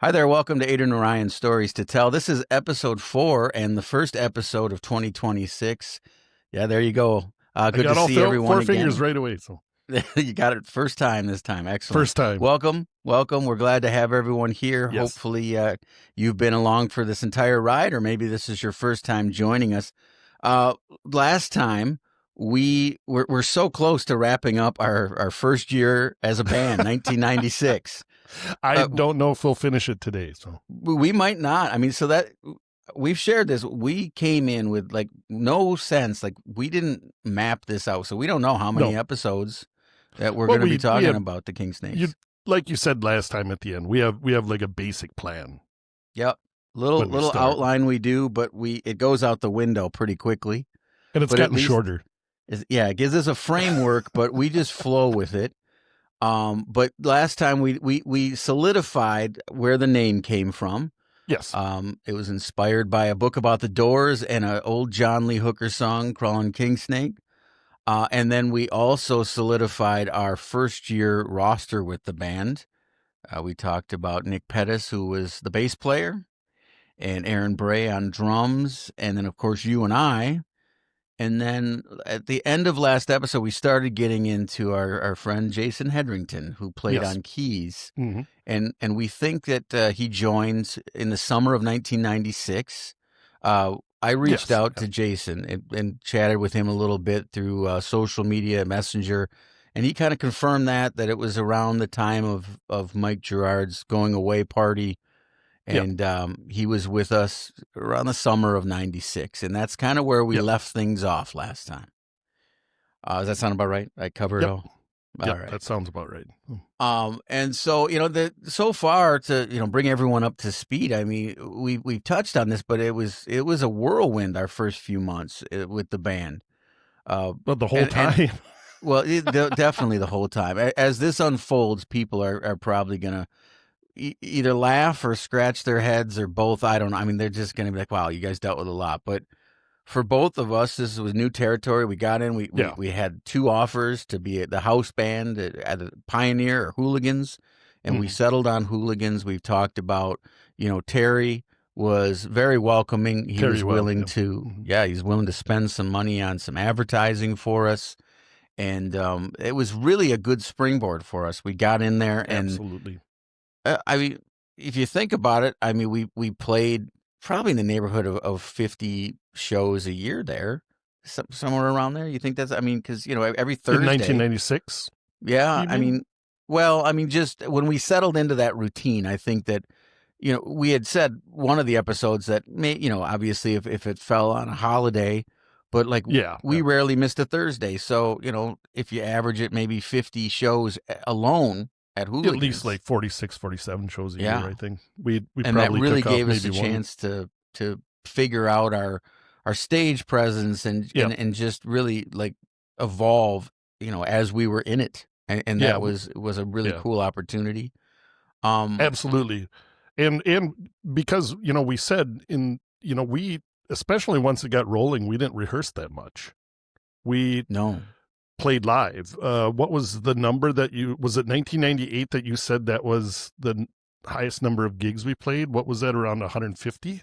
Hi there, welcome to Adrian and Ryan Stories to Tell. This is episode 4 and the first episode of 2026. Yeah, there you go. Good to see everyone four again. fingers right away. So you got it first time this time. Excellent. First time. Welcome. We're glad to have everyone here. Yes. Hopefully you've been along for this entire ride, or maybe this is your first time joining us. Last time, we're so close to wrapping up our first year as a band, 1996. I don't know if we'll finish it today. So we might not. I mean, so that we've shared this. We came in with like no sense. Like we didn't map this out, so we don't know how many episodes that we're going to be talking about the Kingsnakes. Like you said last time at the end, we have like a basic plan. Yep, little outline we do, but it goes out the window pretty quickly, and it's gotten shorter. It gives us a framework, but we just flow with it. But last time we solidified where the name came from. Yes. It was inspired by a book about the Doors and an old John Lee Hooker song, Crawlin Kingsnakes. And then we also solidified our first year roster with the band. We talked about Nick Pettis, who was the bass player, and Aaron Bray on drums. And then, of course, you and I. And then at the end of last episode, we started getting into our friend Jason Hedrington, who played on keys. Mm-hmm. And we think that he joined in the summer of 1996. I reached out to Jason and chatted with him a little bit through social media, Messenger, and he kind of confirmed that it was around the time of Mike Gerard's going away party. And he was with us around the summer of 96. And that's kind of where we left things off last time. Does that sound about right? I covered it all? Yeah, right. That sounds about right. And so, so far to, bring everyone up to speed, I mean, we touched on this, but it was a whirlwind our first few months with the band. But the whole time. Definitely the whole time. As this unfolds, people are probably going to either laugh or scratch their heads or both. I don't know. I mean, they're just going to be like, wow, you guys dealt with a lot. But for both of us, this was new territory. We got in, we had 2 offers to be at the house band at the Pioneer or Hooligans, and we settled on Hooligans. We've talked about, Terry was very welcoming. He was willing to, he's willing to spend some money on some advertising for us. And it was really a good springboard for us. We got in there and absolutely. I mean, if you think about it, I mean, we played probably in the neighborhood of 50 shows a year there, somewhere around there. You think that's, I mean, because, every Thursday. In 1996? Yeah. I mean, just when we settled into that routine, I think that, we had said one of the episodes that may, obviously if it fell on a holiday, but we rarely missed a Thursday. So, if you average it, maybe 50 shows alone, at Hooligans. At least like 46, 47 shows a year, I think. We and probably that really took gave off us a maybe chance to figure out our stage presence and just really like evolve, as we were in it. And that was a really cool opportunity. Absolutely. And because, we said we, especially once it got rolling, we didn't rehearse that much. We played live. What was the number was it 1998 that you said that was the highest number of gigs we played? What was that, around 150?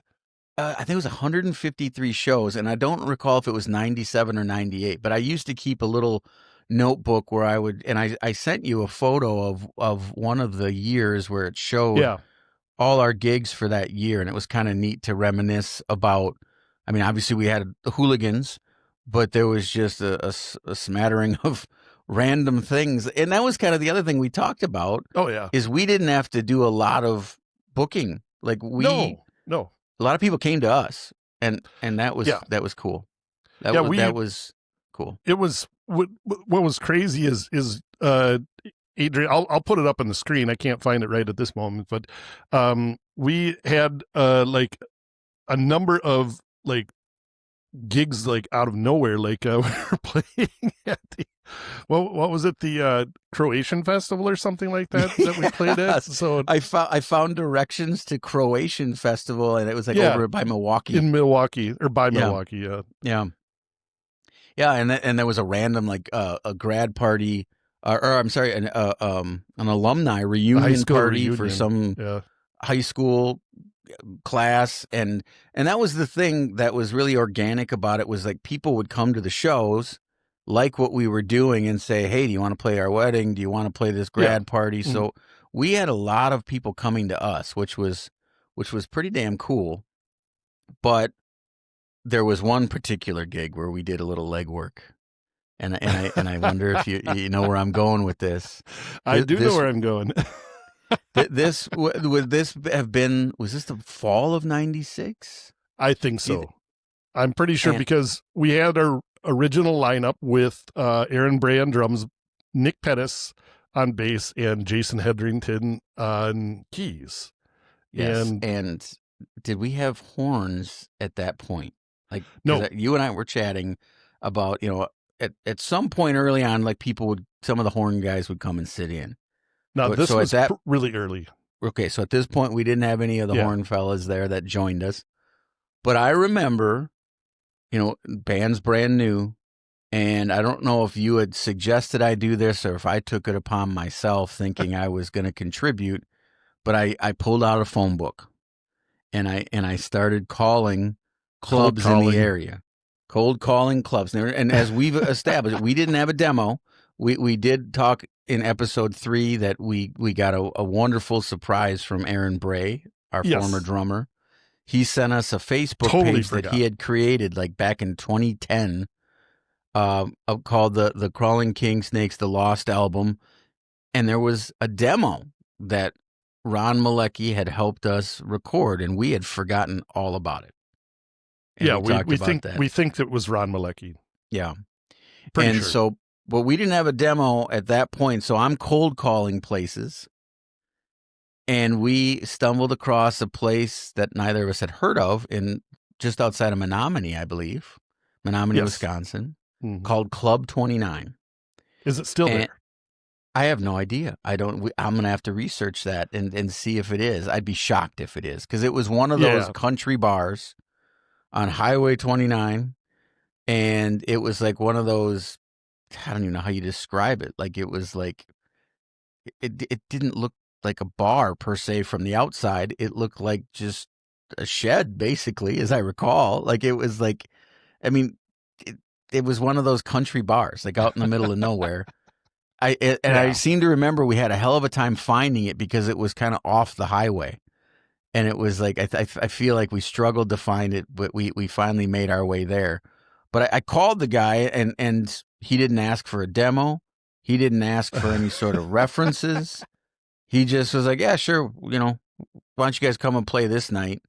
I think it was 153 shows, and I don't recall if it was 97 or 98, but I used to keep a little notebook where I would, and I sent you a photo of one of the years where it showed all our gigs for that year, and it was kind of neat to reminisce about. I mean, obviously we had the Hooligans, but there was just a smattering of random things. And that was kind of the other thing we talked about. Oh, yeah. Is we didn't have to do a lot of booking. Like No. A lot of people came to us, and that was cool. That was cool. It was, what was crazy is Adrian, I'll put it up on the screen. I can't find it right at this moment, but we had like a number of like gigs like out of nowhere. Like we were playing at the what was it, the Croatian festival or something like that we played at. So I found directions to Croatian festival, and it was like over by Milwaukee. In Milwaukee, or by Milwaukee. And there was a random like a grad party, or I'm sorry, an alumni reunion party for some high school class, and that was the thing that was really organic about it, was like people would come to the shows, like what we were doing, and say, hey, do you want to play our wedding? Do you want to play this grad party? Mm-hmm. So we had a lot of people coming to us, which was pretty damn cool. But there was one particular gig where we did a little legwork, and I wonder if you know where I'm going with this. I do know where I'm going. This would this have been? Was this the fall of '96? I think so. I'm pretty sure, because we had our original lineup with Aaron Bray on drums, Nick Pettis on bass, and Jason Hedrington on keys. Yes, and did we have horns at that point? Like, no, you and I were chatting about, at some point early on, like some of the horn guys would come and sit in. No, this was really early. Okay, so at this point, we didn't have any of the horn fellas there that joined us. But I remember, band's brand new, and I don't know if you had suggested I do this or if I took it upon myself thinking I was going to contribute, but I pulled out a phone book, and I started calling clubs in the area. Cold calling clubs. And as we've established, we didn't have a demo. We did talk in episode 3 that we got a wonderful surprise from Aaron Bray, our former drummer. He sent us a Facebook page that he had created like back in 2010 called the Crawlin Kingsnakes, The Lost Album. And there was a demo that Ron Malecki had helped us record, and we had forgotten all about it. And we think it was Ron Malecki. Yeah. Pretty sure. So, but we didn't have a demo at that point, so I'm cold calling places. And we stumbled across a place that neither of us had heard of just outside of Menomonie, I believe. Menomonie, Wisconsin, called Club 29. Is it still there? I have no idea. I'm going to have to research that and see if it is. I'd be shocked if it is, because it was one of those country bars on Highway 29, and it was like one of those, I don't even know how you describe it. Like, it was like, it didn't look like a bar per se from the outside. It looked like just a shed, basically, as I recall. Like, it was like, I mean, it was one of those country bars, like out in the middle of nowhere. I seem to remember we had a hell of a time finding it because it was kind of off the highway. And it was like, I feel like we struggled to find it, but we finally made our way there. But I called the guy, and he didn't ask for a demo. He didn't ask for any sort of references. He just was like, yeah, sure. Why don't you guys come and play this night?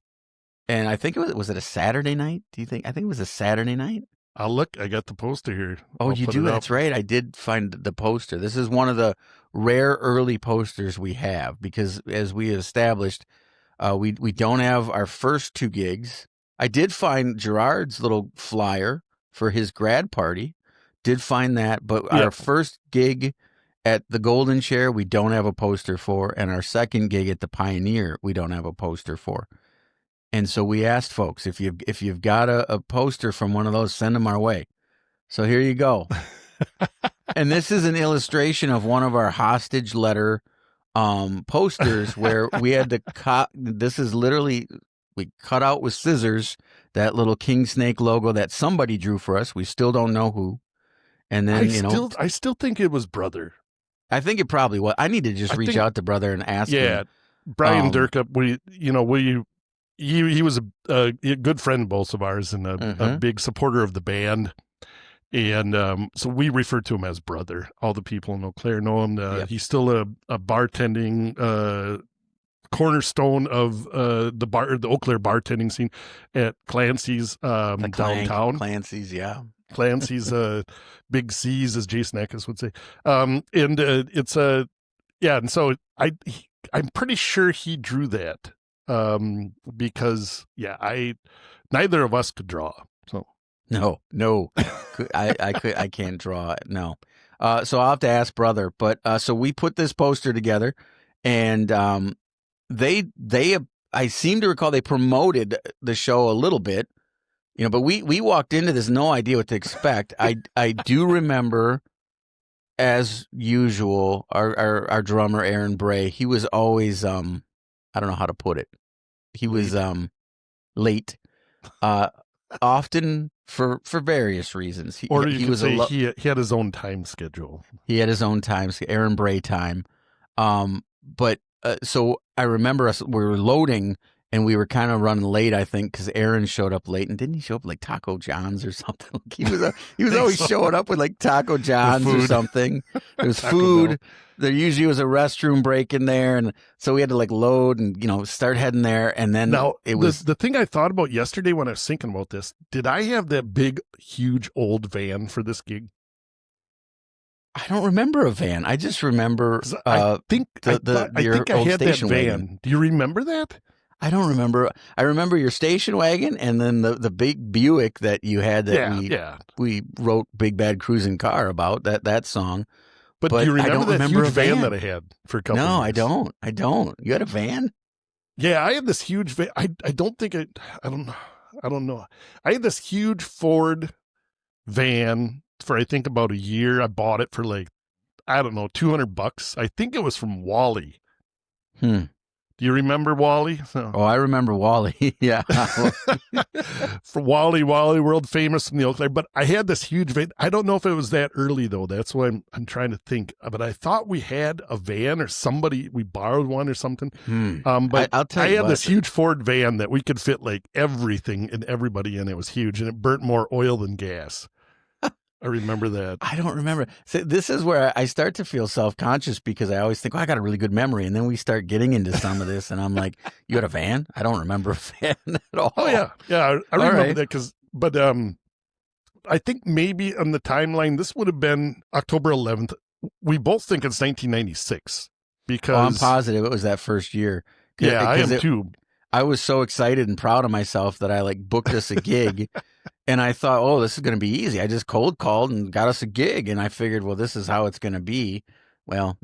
And I think was it a Saturday night? Do you think? I think it was a Saturday night. I'll look. I got the poster here. Oh, you do? That's right. I did find the poster. This is one of the rare early posters we have, because as we established, we don't have our first 2 gigs. I did find Gerard's little flyer for his grad party. Did find that, but our first gig at the Golden Chair, we don't have a poster for, and our second gig at the Pioneer, we don't have a poster for. And so we asked folks, if you've got a poster from one of those, send them our way. So here you go. And this is an illustration of one of our hostage letter posters where we had to cut. This is literally, we cut out with scissors that little king snake logo that somebody drew for us. We still don't know who. And then I still think it was Brother. I think it probably was. I need to just reach out to Brother and ask him. Yeah, Brian Durkup. He was a good friend, both of ours, and a big supporter of the band. And so we refer to him as Brother. All the people in Eau Claire know him. He's still a bartending cornerstone of the Eau Claire bartending scene at Clancy's downtown. Clancy's, yeah. Clancy's Big C's, as Jason Eckes would say. It's and so I'm pretty sure he drew that because neither of us could draw. So no, I can't draw. No. So I'll have to ask Brother. But so we put this poster together, and they I seem to recall they promoted the show a little bit. But we walked into this no idea what to expect. I do remember, as usual, our drummer Aaron Bray. He was always I don't know how to put it. He was late, often for various reasons. He could was say he had his own time schedule. He had his own time, Aaron Bray time. But so I remember we were loading and we were kind of running late, I think, because Aaron showed up late. And didn't he show up like Taco John's or something? He was always showing up with like Taco John's or something. There was food. There usually was a restroom break in there. And so we had to like load and, start heading there. And then now, it was the thing I thought about yesterday when I was thinking about this, did I have that big, huge old van for this gig? I don't remember a van. I just remember I think I had that van. Wagon. Do you remember that? I don't remember. I remember your station wagon and then the big Buick that you had that we wrote Big Bad Cruising Car about, that song. But do you remember that huge van that I had for a couple of years? I don't. You had a van? Yeah, I had this huge van. I don't know. I had this huge Ford van for I think about a year. I bought it for like, I don't know, $200. I think it was from Wally. Do you remember Wally? Oh, I remember Wally. Yeah. For Wally World famous from the Oak Lake. But I had this huge van. I don't know if it was that early though. That's why I'm trying to think. But I thought we had a van or we borrowed one or something. But I'll tell you I had this huge Ford van that we could fit like everything and everybody in. It was huge and it burnt more oil than gas. I remember that. I don't remember. So this is where I start to feel self-conscious because I always think, I got a really good memory. And then we start getting into some of this and I'm like, you had a van? I don't remember a van at all. Oh, yeah. Yeah, I remember that but I think maybe on the timeline, this would have been October 11th. We both think it's 1996 because... I'm positive it was that first year. Yeah, I am too. I was so excited and proud of myself that I like booked us a gig and I thought, this is going to be easy. I just cold called and got us a gig. And I figured, well, this is how it's going to be. Well,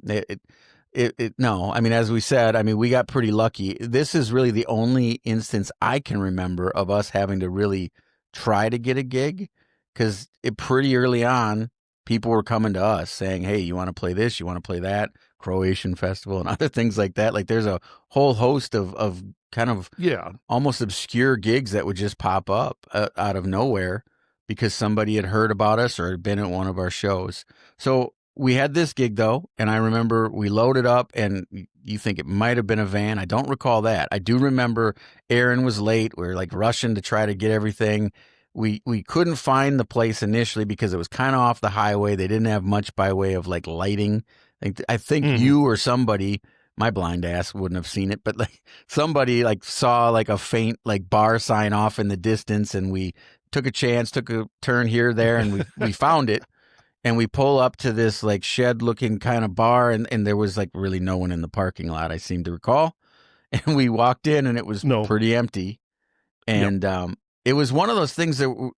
no, I mean, as we said, we got pretty lucky. This is really the only instance I can remember of us having to really try to get a gig because pretty early on, people were coming to us saying, hey, you want to play this? You want to play that? Croatian Festival and other things like that. Like there's a whole host of kind of almost obscure gigs that would just pop up out of nowhere because somebody had heard about us or had been at one of our shows. So we had this gig though, and I remember we loaded up and you think it might have been a van. I don't recall that. I do remember Aaron was late. We were like rushing to try to get everything. We couldn't find the place initially because it was kind of off the highway. They didn't have much by way of like lighting. I think you or somebody, my blind ass wouldn't have seen it, but like somebody like saw like a faint like bar sign off in the distance and we took a chance, took a turn here, there, and we found it. And we pull up to this like shed looking kind of bar and there was like really no one in the parking lot, I seem to recall. And we walked in and it was pretty empty. And it was one of those things that,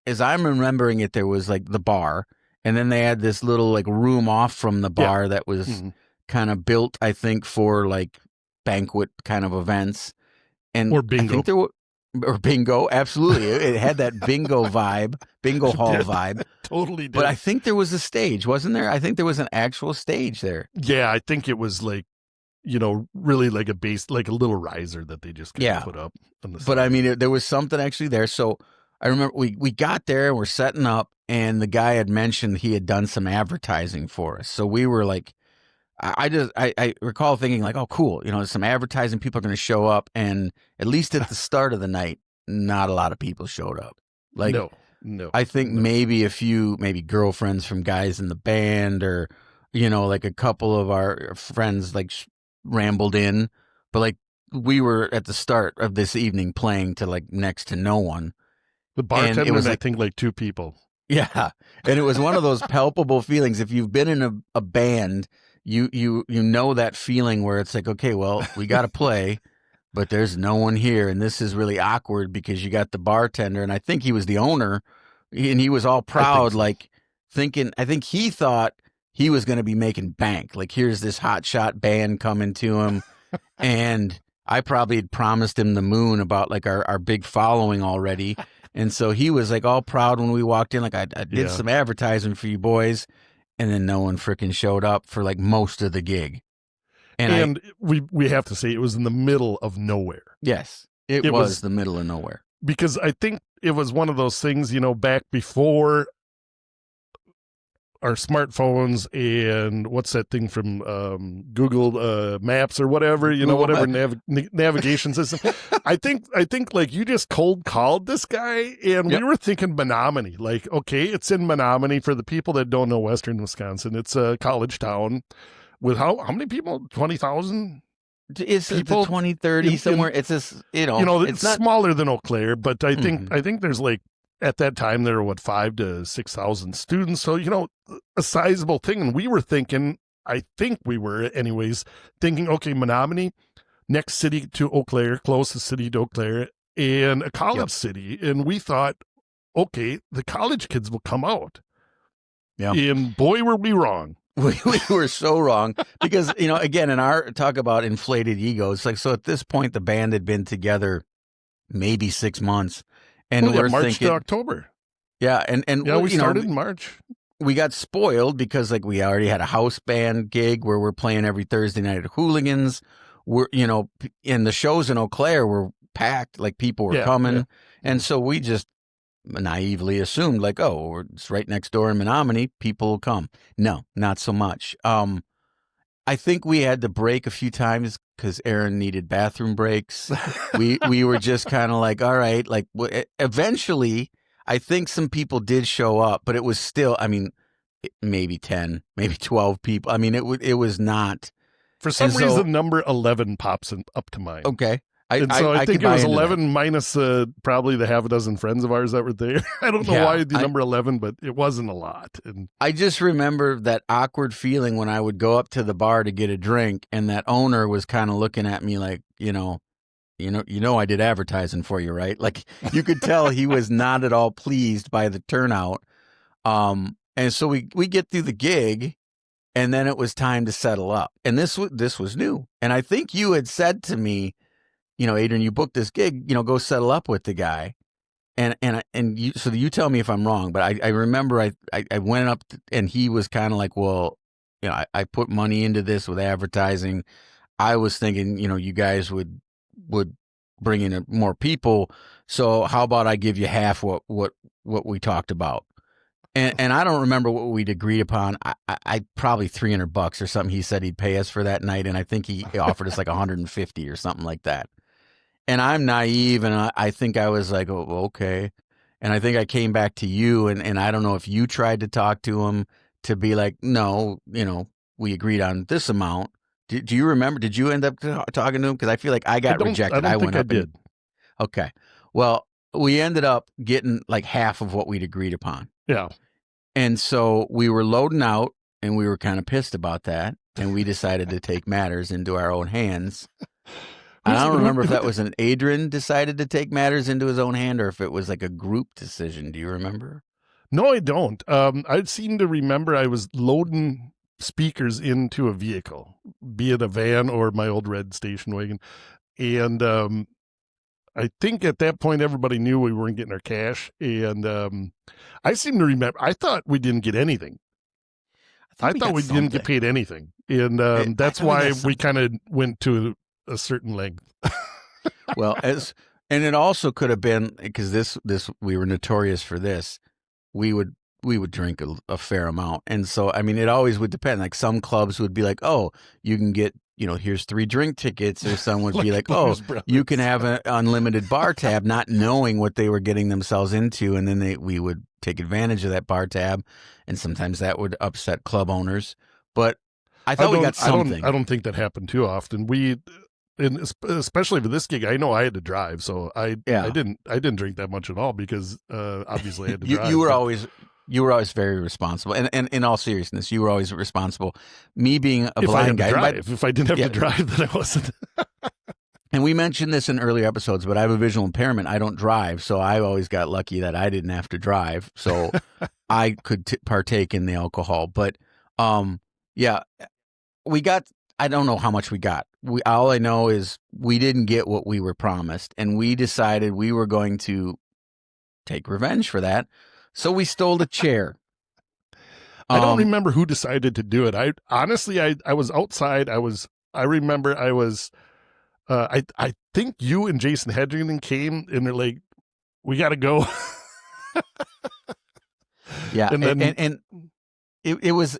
as I'm remembering it, there was like the bar. And then they had this little like room off from the bar that was kind of built, I think, for like banquet kind of events. And or bingo. I think or bingo, absolutely. It had that bingo vibe, bingo hall vibe. Totally did. But I think there was a stage, wasn't there? I think there was an actual stage there. Yeah, I think it was like, really like a base, like a little riser that they just kind of put up on the side. But there was something actually there. So I remember we got there and we're setting up and the guy had mentioned he had done some advertising for us. So we were like, I recall thinking like, oh, cool. Some advertising, people are going to show up. And at least at the start of the night, not a lot of people showed up. Like, no. I think maybe a few, maybe girlfriends from guys in the band or, like a couple of our friends like rambled in. But like we were at the start of this evening playing to like next to no one. The bartender was, I think, like two people. Yeah. And it was one of those palpable feelings. If you've been in a band, you know that feeling where it's like, okay, well, we got to play, but there's no one here. And this is really awkward because you got the bartender. And I think he was the owner and he was all proud, like thinking, I think he thought he was going to be making bank. Like, here's this hotshot band coming to him. And I probably had promised him the moon about like our big following already. And so he was like all proud when we walked in, like I did some advertising for you boys. And then no one freaking showed up for like most of the gig. And we have to say it was in the middle of nowhere. Yes, it was the middle of nowhere. Because I think it was one of those things, back before our smartphones and what's that thing from Google Maps or whatever, whatever navigation system. I think like you just cold called this guy, and we were thinking Menomonie. Like, okay, it's in Menomonie. For the people that don't know Western Wisconsin, it's a college town with how many people? 20,000. It's people 20, 30 somewhere. It's just it's not smaller than Eau Claire, but I think there's like. At that time, there were 5,000 to 6,000 students. So, a sizable thing. And we were thinking, I think we were anyways, thinking, okay, Menomonie, next city to Eau Claire, closest city to Eau Claire, and a college city. And we thought, okay, the college kids will come out. Yeah. And boy, were we wrong. We were so wrong because, again, in our talk about inflated egos, like, so at this point, the band had been together maybe 6 months. And we're March thinking, to October. Yeah, and we started in March. We got spoiled because like we already had a house band gig where we're playing every Thursday night at Hooligans. We're and the shows in Eau Claire were packed, like people were coming, and so we just naively assumed like, oh, it's right next door in Menomonie, people will come. No, not so much. I think we had to break a few times because Aaron needed bathroom breaks. we were just kind of like, all right, like eventually I think some people did show up, but it was still, I mean, maybe 10, maybe 12 people. I mean, it was not. For some reason, number 11 pops up to mind. Okay. I think it was 11 minus probably the half a dozen friends of ours that were there. I don't know why the number 11, but it wasn't a lot. And I just remember that awkward feeling when I would go up to the bar to get a drink, and that owner was kind of looking at me like, I did advertising for you, right? Like you could tell he was not at all pleased by the turnout. And so we get through the gig, and then it was time to settle up. And this was new. And I think you had said to me, Adrian, you booked this gig, go settle up with the guy. And you, so you tell me if I'm wrong, but I remember I went up and he was kind of like, well, I put money into this with advertising. I was thinking, you guys would bring in more people. So how about I give you half what we talked about? And I don't remember what we'd agreed upon. I probably $300 or something. He said he'd pay us for that night. And I think he offered us like 150 or something like that. And I'm naive, and I think I was like, oh, okay. And I think I came back to you, and I don't know if you tried to talk to him to be like, no, we agreed on this amount. Do you remember? Did you end up talking to him? Because I feel like I got rejected. I went up. I did. Okay. Well, we ended up getting like half of what we'd agreed upon. Yeah. And so we were loading out, and we were kind of pissed about that, and we decided to take matters into our own hands. I don't remember if that was an Adrian decided to take matters into his own hand or if it was like a group decision. Do you remember? No, I don't. I seem to remember I was loading speakers into a vehicle, be it a van or my old red station wagon. And I think at that point, everybody knew we weren't getting our cash. And I seem to remember, I thought we didn't get anything. I thought we didn't get paid anything. And that's why we kind of went to a certain length. Well, and it also could have been because this we were notorious for this. We would drink a fair amount, and so I mean, it always would depend. Like some clubs would be like, "Oh, you can get here's 3 drink tickets," or someone would be like, "Oh, you can have an unlimited bar tab," not knowing what they were getting themselves into, and then we would take advantage of that bar tab, and sometimes that would upset club owners. But I thought we got something. I don't think that happened too often. And especially for this gig, I know I had to drive, so I didn't drink that much at all because obviously I had to drive. You were always very responsible, and in all seriousness, you were always responsible. Me being a blind guy, if I didn't have to drive, then I wasn't. And we mentioned this in earlier episodes, but I have a visual impairment. I don't drive, so I always got lucky that I didn't have to drive, so I could partake in the alcohol. But we got. I don't know how much we got. All I know is we didn't get what we were promised, and we decided we were going to take revenge for that. So we stole a chair. I don't remember who decided to do it. I honestly was outside. I was I remember I was, I think you and Jason Hedringen came and they're like, we got to go. Yeah, And then and it was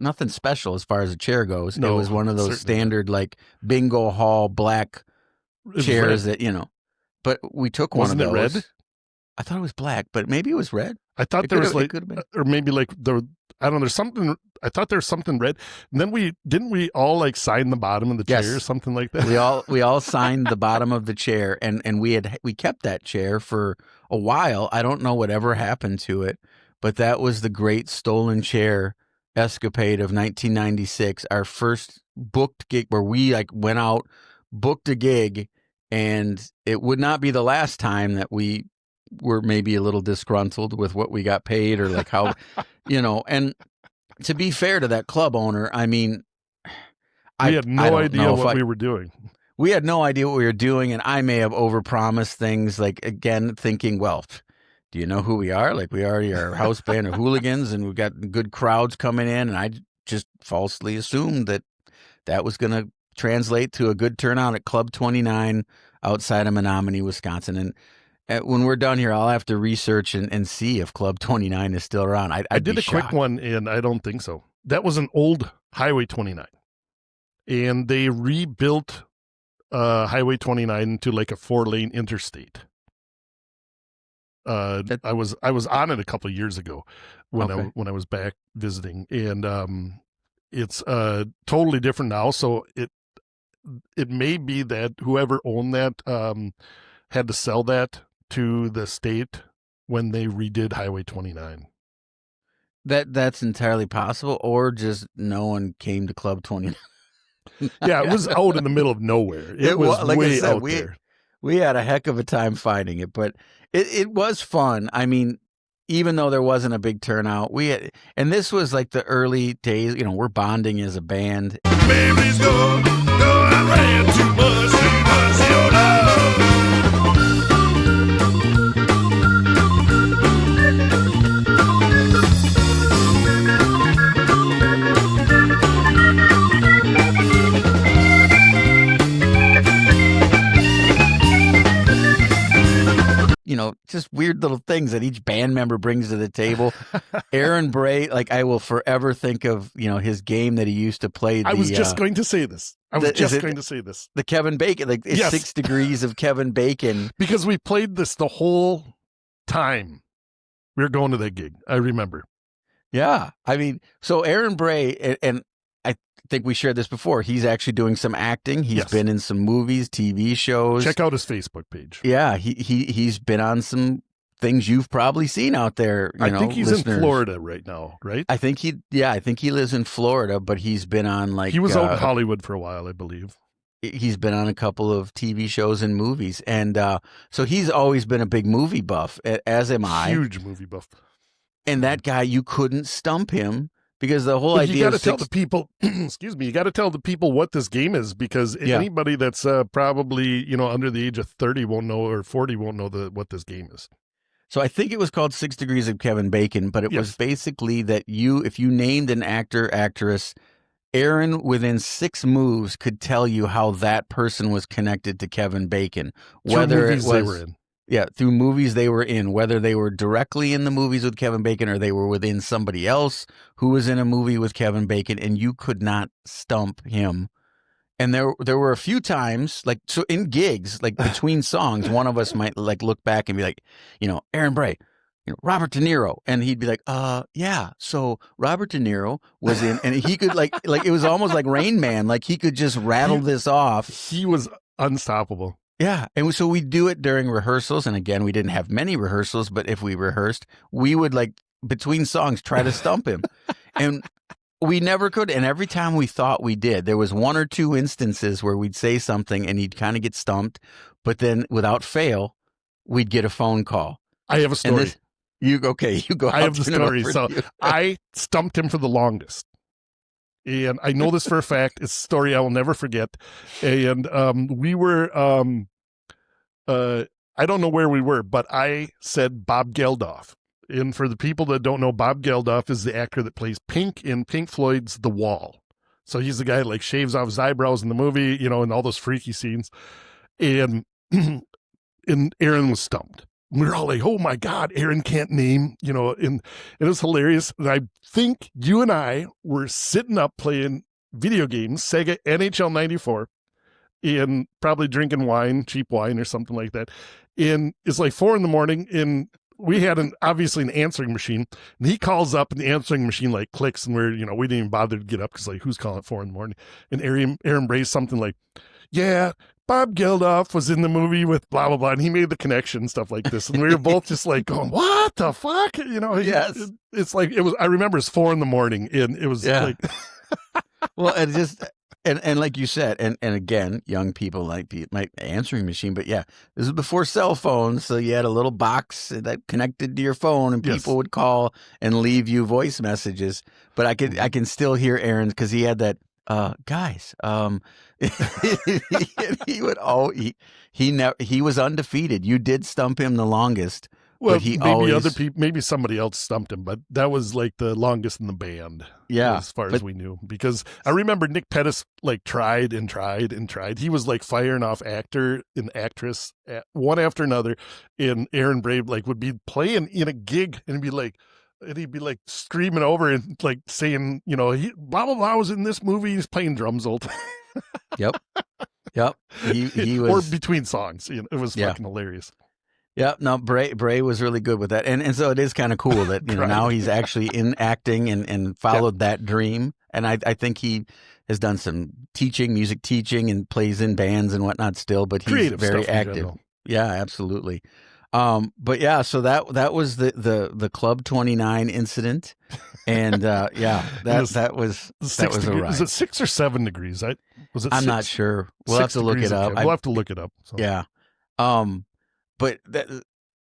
nothing special as far as a chair goes. No, it was one of those certainly not. standard like bingo hall black It was chairs red. that But we took Wasn't one of it those. red? I thought it was black, but maybe it was red. I thought It there was could've- it like, could've been. or maybe like I don't know. There's something. I thought there was something red. And then didn't we all like sign the bottom of the Yes. chair or something like that? We all signed the bottom of the chair, and we kept that chair for a while. I don't know whatever happened to it, but that was the great stolen chair escapade of 1996. Our first booked gig where we like went out, booked a gig, and it would not be the last time that we were maybe a little disgruntled with what we got paid or like how, and to be fair to that club owner, I mean, We had no idea what we were doing. We had no idea what we were doing, and I may have overpromised things, like, again, thinking, well, do you know who we are? Like, we already are a house band of hooligans, and we've got good crowds coming in, and I just falsely assumed that was going to translate to a good turnout at Club 29 outside of Menomonie, Wisconsin. And when we're done here, I'll have to research and see if Club 29 is still around. I did a quick one, and I don't think so. That was an old Highway 29, and they rebuilt Highway 29 into like a 4-lane interstate. I was on it a couple of years ago when I was back visiting, and it's totally different now. So it may be that whoever owned that had to sell that to the state when they redid Highway 29. That's entirely possible, or just no one came to Club 29. Yeah, it was out in the middle of nowhere. It was like way out there. We had a heck of a time finding it, but it was fun. I mean, even though there wasn't a big turnout, and this was like the early days. We're bonding as a band. Memories go, I ran too much your love. Just weird little things that each band member brings to the table. Aaron Bray, like, I will forever think of, his game that he used to play. I was just going to say this. The Kevin Bacon, like, yes. 6 degrees of Kevin Bacon. Because we played this the whole time we were going to that gig. I remember. Yeah. I mean, so Aaron Bray, and I think we shared this before, he's actually doing some acting. He's been in some movies, TV shows. Check out his Facebook page. Yeah, he's been on some things you've probably seen out there. I think he's listeners. in Florida right now, right? I think he lives in Florida, but he's been on he was out in Hollywood for a while, I believe. He's been on a couple of TV shows and movies, and so he's always been a big movie buff, as am I. Huge movie buff. And that guy, you couldn't stump him. Because the whole idea, you got to tell the people. Excuse me. You got to tell the people what this game is, because anybody that's probably under the age of 30 won't know, or 40 won't know what this game is. So I think it was called 6 Degrees of Kevin Bacon, but it was basically that if you named an actor, actress, Aaron within 6 moves could tell you how that person was connected to Kevin Bacon, whether it was they were in. Yeah, through movies they were in, whether they were directly in the movies with Kevin Bacon or they were within somebody else who was in a movie with Kevin Bacon, and you could not stump him. And there were a few times, like, so in gigs, like between songs, one of us might like look back and be like, Aaron Bray, Robert De Niro, and he'd be like, yeah, so Robert De Niro was in, and he could like it was almost like Rain Man, like he could just rattle this off. He was unstoppable. Yeah, and so we do it during rehearsals, and again, we didn't have many rehearsals, but if we rehearsed, we would, like, between songs, try to stump him, and we never could, and every time we thought we did, there was 1 or 2 instances where we'd say something, and he'd kind of get stumped, but then, without fail, we'd get a phone call. I have a story. You go. I have the story. So I stumped him for the longest. And I know this for a fact. It's a story I will never forget. And we were, I don't know where we were, but I said Bob Geldof. And for the people that don't know, Bob Geldof is the actor that plays Pink in Pink Floyd's The Wall. So he's the guy that like shaves off his eyebrows in the movie, you know, and all those freaky scenes. And and Aaron was stumped. We were all like, oh my God, Aaron can't name, you know, and it was hilarious. And I think you and I were sitting up playing video games, Sega NHL 94, and probably drinking wine, cheap wine or something like that. And it's like 4 a.m. and we had obviously an answering machine, and he calls up and the answering machine like clicks, and we didn't even bother to get up because like, who's calling at 4 a.m? And Aaron Bray's something like, yeah, Bob Geldof was in the movie with blah, blah, blah. And he made the connection, stuff like this. And we were both just like going, what the fuck? You know, Yes. It's like, I remember it's 4 a.m. and it was like. Well, and just, and like you said, and again, young people like my answering machine, but yeah, this was before cell phones. So you had a little box that connected to your phone and people would call and leave you voice messages. But I can still hear Aaron because he had that, guys, he was undefeated. You did stump him the longest. Well, but other people, maybe somebody else stumped him, but that was like the longest in the band. Yeah, as far as we knew, because I remember Nick Pettis like tried and tried and tried. He was like firing off actor and actress one after another, and Aaron Bray like would be playing in a gig and he'd be like screaming over and like saying, you know, he blah blah blah was in this movie. He's playing drums all the time. Yep. He was, or between songs. You know, it was fucking hilarious. Yeah, no, Bray was really good with that. And so it is kind of cool that, you know, now he's actually in acting and followed that dream. And I think he has done some music teaching and plays in bands and whatnot still, but he's creative very active. Yeah, absolutely. But yeah, so that was the Club 29 incident. And that was a ride. Was it 6 or 7 degrees? I'm not sure. We'll have to look it up. We'll have to look it up. So. Yeah. But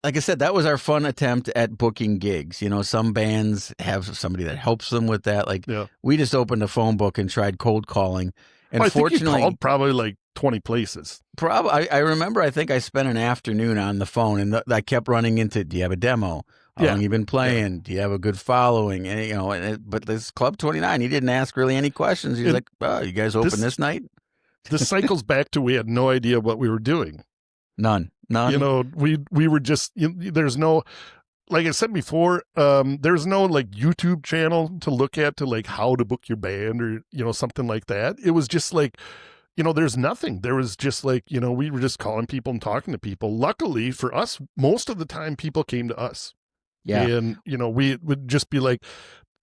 like I said, that was our fun attempt at booking gigs. You know, some bands have somebody that helps them with that. Like we just opened a phone book and tried cold calling. And I think fortunately, you called probably like 20 places. I remember. I think I spent an afternoon on the phone, and I kept running into, "Do you have a demo? How long you been playing? Do you have a good following?" And you know, but this Club 29, he didn't ask really any questions. He was like, "Oh, you guys open this night?" This cycles back to we had no idea what we were doing. None. You know, we were just, there's no, like I said before, there's no like YouTube channel to look at to like how to book your band or, you know, something like that. It was just like, you know, there's nothing. There was just like, you know, we were just calling people and talking to people. Luckily for us, most of the time people came to us. Yeah. And, you know, we would just be like,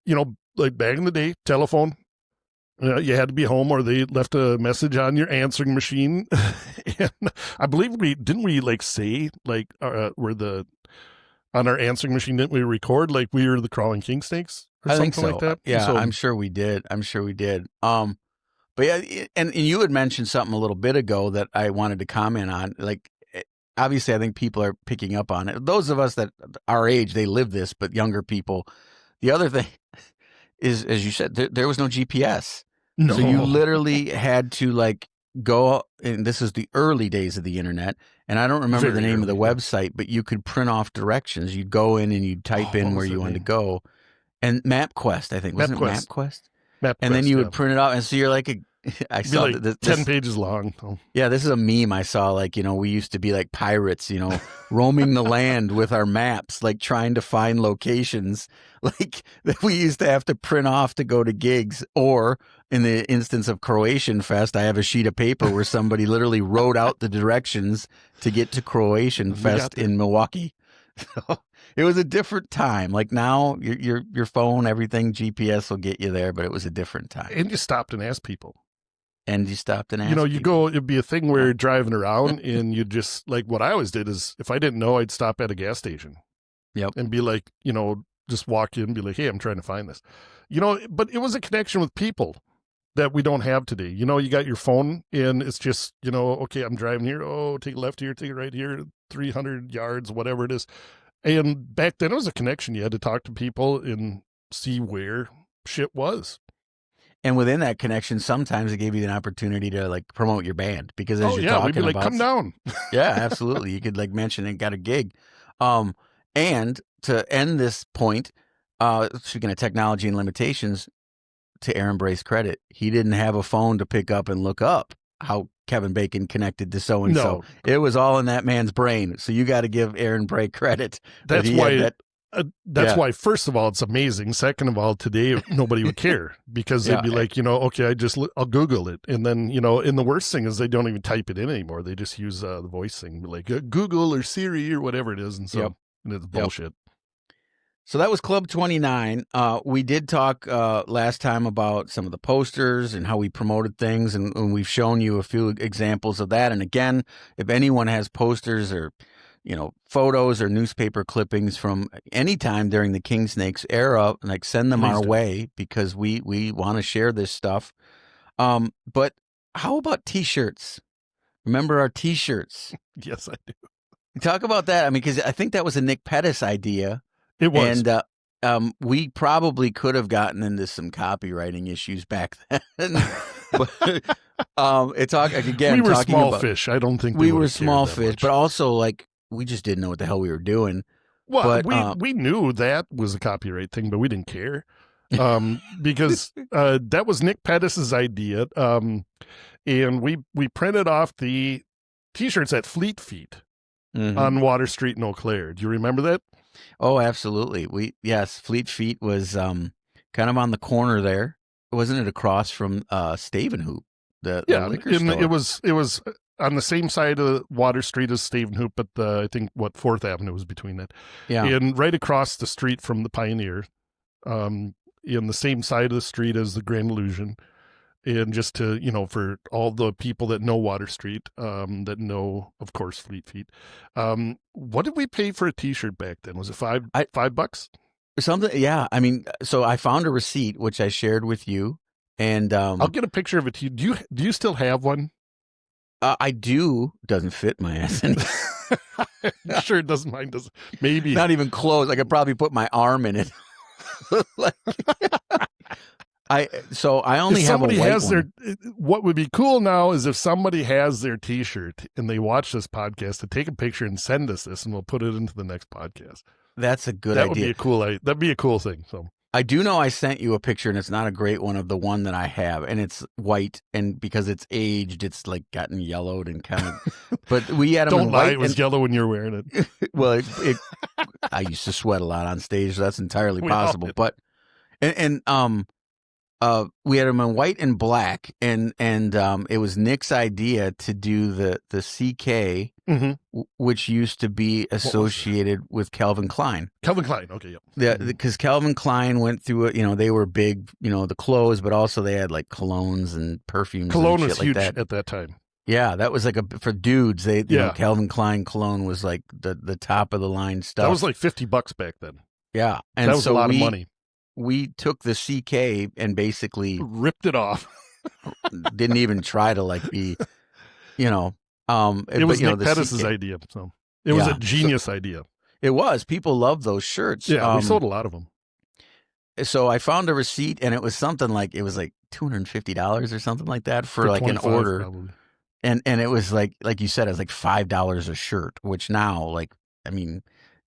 you know, like back in the day, telephone. You had to be home, or they left a message on your answering machine. And I believe we like say like we're on our answering machine, didn't we record like we were the Crawlin Kingsnakes or something like that? Yeah, so, I'm sure we did. But yeah, and you had mentioned something a little bit ago that I wanted to comment on. Like, obviously, I think people are picking up on it. Those of us that our age, they live this, but younger people. The other thing is, as you said, there was no GPS. No. So you literally had to like go, and this is the early days of the internet, and I don't remember the name of the website, but you could print off directions. You'd go in and you'd type in where you wanted to go. And MapQuest, I think. Wasn't it MapQuest? And then you would print it out. And so you're like, I saw like this 10 pages long. Oh. Yeah, this is a meme I saw. Like, you know, we used to be like pirates, you know, roaming the land with our maps, like trying to find locations like that we used to have to print off to go to gigs. Or in the instance of Croatian Fest, I have a sheet of paper where somebody literally wrote out the directions to get to Croatian Fest in Milwaukee. So it was a different time. Like now, your phone, everything, GPS will get you there, but it was a different time. And you stopped and asked people. You know, it'd be a thing where you're driving around and you just, like what I always did is if I didn't know, I'd stop at a gas station. Yep. And be like, you know, just walk in and be like, hey, I'm trying to find this. You know, but it was a connection with people that we don't have today. You know, you got your phone and it's just, you know, okay, I'm driving here. Oh, take a left here, take a right here, 300 yards, whatever it is. And back then it was a connection. You had to talk to people and see where shit was. And within that connection, sometimes it gave you an opportunity to like promote your band because as you're talking we'd be like, about, come down. Yeah, absolutely. You could like mention it, got a gig. And to end this point, speaking of technology and limitations, to Aaron Bray's credit, he didn't have a phone to pick up and look up how Kevin Bacon connected to so and so. It was all in that man's brain. So you got to give Aaron Bray credit. That's that why. That's why, first of all, it's amazing. Second of all, today nobody would care because they'd be like, okay, I'll Google it. And then, and the worst thing is they don't even type it in anymore. They just use the voice thing, like Google or Siri or whatever it is. And so and it's bullshit. So that was Club 29. We did talk last time about some of the posters and how we promoted things, and we've shown you a few examples of that. And again, if anyone has posters or photos or newspaper clippings from any time during the Kingsnakes era, like send them our way because we want to share this stuff. But how about T-shirts? Remember our T-shirts? Yes, I do. Talk about that. I mean, because I think that was a Nick Pettis idea. It was. And we probably could have gotten into some copywriting issues back then. But again, we were small fish. I don't think we were small fish, but also like we just didn't know what the hell we were doing. Well, but, we knew that was a copyright thing, but we didn't care because that was Nick Pettis's idea. And we printed off the T-shirts at Fleet Feet on Water Street in Eau Claire. Do you remember that? Oh, absolutely. Fleet Feet was kind of on the corner there. Wasn't it across from Stave and Hoop? The liquor store? It was on the same side of Water Street as Stave and Hoop, but I think 4th Avenue was between that. Yeah. And right across the street from the Pioneer, in the same side of the street as the Grand Illusion. And just to, for all the people that know Water Street, that know, of course, Fleet Feet. What did we pay for a T-shirt back then? Was it $5? Something, yeah. I mean, so I found a receipt, which I shared with you. And I'll get a picture of it to you. Do you still have one? I do. Doesn't fit my ass anymore. Sure it doesn't. Mine doesn't. Maybe. Not even close. I could probably put my arm in it. I only have a white one. What would be cool now is if somebody has their T-shirt and they watch this podcast to take a picture and send us this, and we'll put it into the next podcast. That's a good idea. That'd be a cool thing. So I do know I sent you a picture, and it's not a great one of the one that I have, and it's white, and because it's aged, it's like gotten yellowed and kind of. But we had them. Don't in lie, white it was yellow when you were wearing it. Well, I used to sweat a lot on stage, so that's entirely possible. But we had them in white and black, and it was Nick's idea to do the CK, which used to be associated with Calvin Klein. Calvin Klein, okay, yep. Yeah, because Calvin Klein went through it. They were big, the clothes, but also they had like colognes and perfumes. Cologne and was shit huge like that. at that time. Yeah, that was like for dudes. Calvin Klein cologne was like the top of the line stuff. That was like $50 back then. Yeah, and that was a lot of money. We took the CK and basically ripped it off. Didn't even try to like be, it was Nick Pettis' idea. So it was a genius idea. It was. People love those shirts. Yeah, we sold a lot of them. So I found a receipt, and it was something like $250 or something like that for like an order. Probably. And it was like you said, it was like $5 a shirt, which now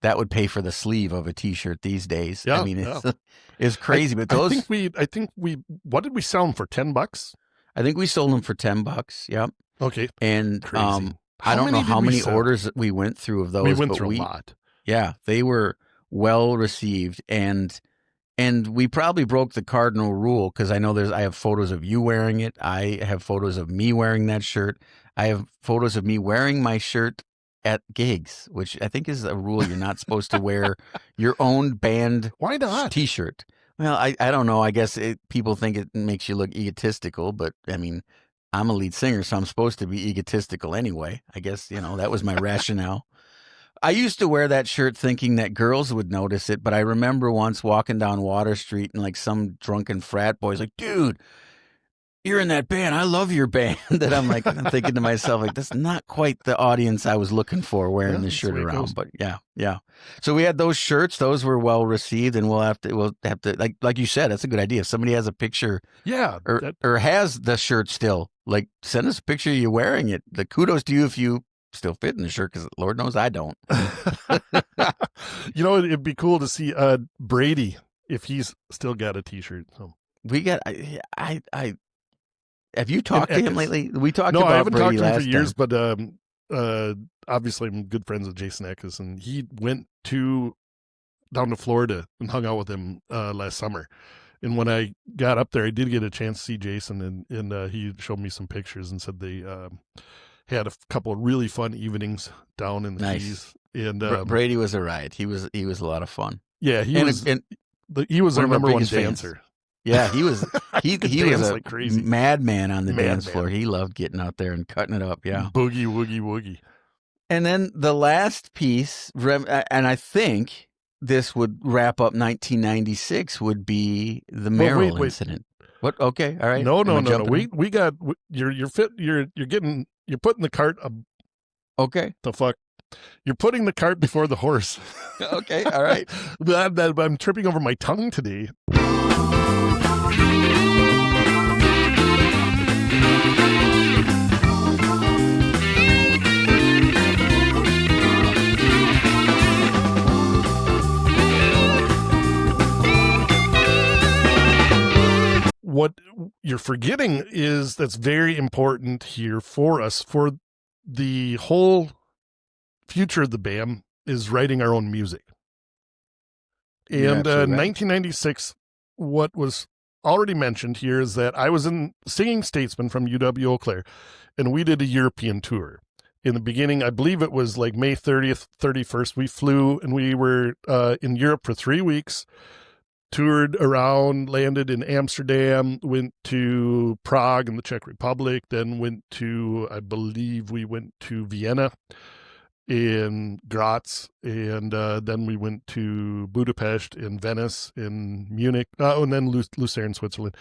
that would pay for the sleeve of a T-shirt these days. Yeah, I mean, it's crazy. But those, I think we, what did we sell them for? $10? I think we sold them for $10. Yep. Okay. And crazy. I don't know how many orders we went through of those. We went through a lot. Yeah, they were well received, and we probably broke the cardinal rule because I know I have photos of you wearing it. I have photos of me wearing that shirt. I have photos of me wearing my shirt at gigs, which I think is a rule. You're not supposed to wear your own band Why not? T-shirt. Well, I don't know. I guess people think it makes you look egotistical, but I mean, I'm a lead singer, so I'm supposed to be egotistical anyway. I guess, that was my rationale. I used to wear that shirt thinking that girls would notice it, but I remember once walking down Water Street and like some drunken frat boy's like, dude, you're in that band. I love your band. And I'm thinking to myself, like, that's not quite the audience I was looking for wearing this shirt around. But yeah. So we had those shirts. Those were well received, and we'll have to like you said, that's a good idea. If somebody has a picture, or has the shirt still, like send us a picture of you wearing it. The kudos to you if you still fit in the shirt, because Lord knows I don't. It'd be cool to see Brady if he's still got a T-shirt. So. We got. I have you talked to him Eckes. lately? We talked No, about I haven't Brady talked to him for last years, time. but obviously I'm good friends with Jason Eckes, and he went down to Florida and hung out with him last summer. And when I got up there, I did get a chance to see Jason, and he showed me some pictures and said they had a couple of really fun evenings down in the Nice. Keys. And Brady was a riot. He was a lot of fun. yeah, he was one our of number one biggest fans. dancer. Yeah, he was he was a like crazy. madman on the dance Madman. floor. He loved getting out there and cutting it up. Yeah. Boogie woogie woogie. And then the last piece, and I think this would wrap up 1996, would be the Merle wait. incident. What? Okay, all right. No. Am I jumping in? We got you're putting the cart. Okay. The fuck. You're putting the cart before the horse. Okay, all right. I'm tripping over my tongue today. What you're forgetting is that's very important here for us, for the whole future of the band, is writing our own music. And 1996, what was already mentioned here is that I was in singing Statesman from UW Eau Claire, and we did a European tour. In the beginning, I believe it was like May 30th, 31st, we flew and we were in Europe for 3 weeks, toured around, landed in Amsterdam, went to Prague in the Czech Republic, then I believe we went to Vienna, in Graz, and then we went to Budapest, in Venice, in Munich, and then Lucerne, Switzerland.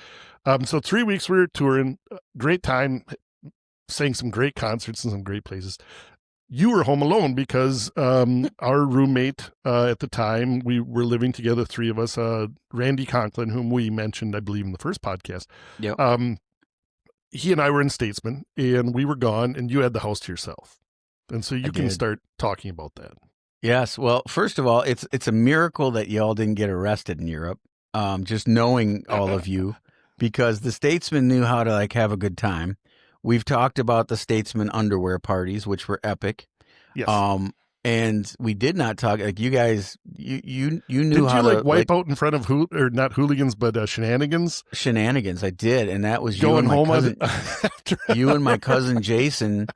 So 3 weeks we were touring, great time, sang some great concerts in some great places. You were home alone because our roommate at the time, we were living together, three of us, Randy Conklin, whom we mentioned, I believe, in the first podcast. Yep. He and I were in Statesman, and we were gone, and you had the house to yourself. And so you can start talking about that. Yes. Well, first of all, it's a miracle that y'all didn't get arrested in Europe. Just knowing all of you, because the Statesman knew how to have a good time. We've talked about the Statesman underwear parties, which were epic. Yes. And we did not talk you guys. You knew did how you to wipe out in front of not hooligans but shenanigans? Shenanigans. I did, and that was going you and home my cousin. You and my cousin Jason.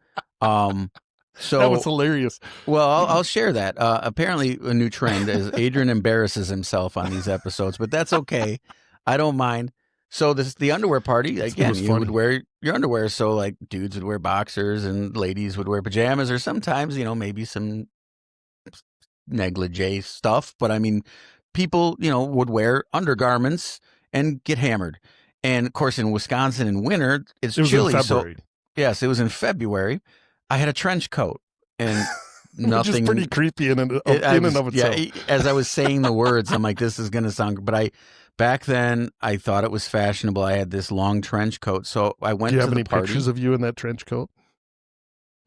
So that was hilarious. Well, I'll share that. Apparently, a new trend is Adrian embarrasses himself on these episodes, but that's okay. I don't mind. So the underwear party, again, you would wear your underwear. So dudes would wear boxers and ladies would wear pajamas, or sometimes, maybe some negligee stuff. But I mean, people, would wear undergarments and get hammered. And of course, in Wisconsin in winter, it's chilly. In February. So yes, it was in February. I had a trench coat and nothing. Which is pretty creepy in and of itself. Yeah, as I was saying the words, I'm like, this is going to sound. But back then, I thought it was fashionable. I had this long trench coat, so I went. Do you to have the any party. pictures of you in that trench coat?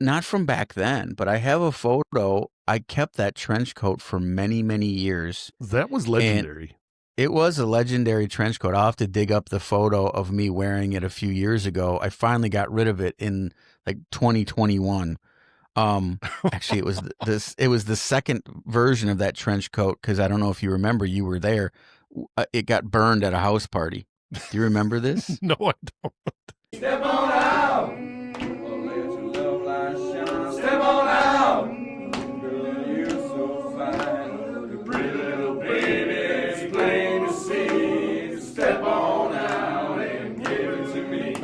Not from back then, but I have a photo. I kept that trench coat for many, many years. That was legendary. It was a legendary trench coat. I'll have to dig up the photo of me wearing it a few years ago. I finally got rid of it in 2021. Actually, it was the second version of that trench coat, because I don't know if you remember, you were there. It got burned at a house party. Do you remember this? No, I don't. Step on out. Well, let your love light shine. Step on out. Girl, you're so fine. The pretty little baby's plain to see. Step on out and give it to me.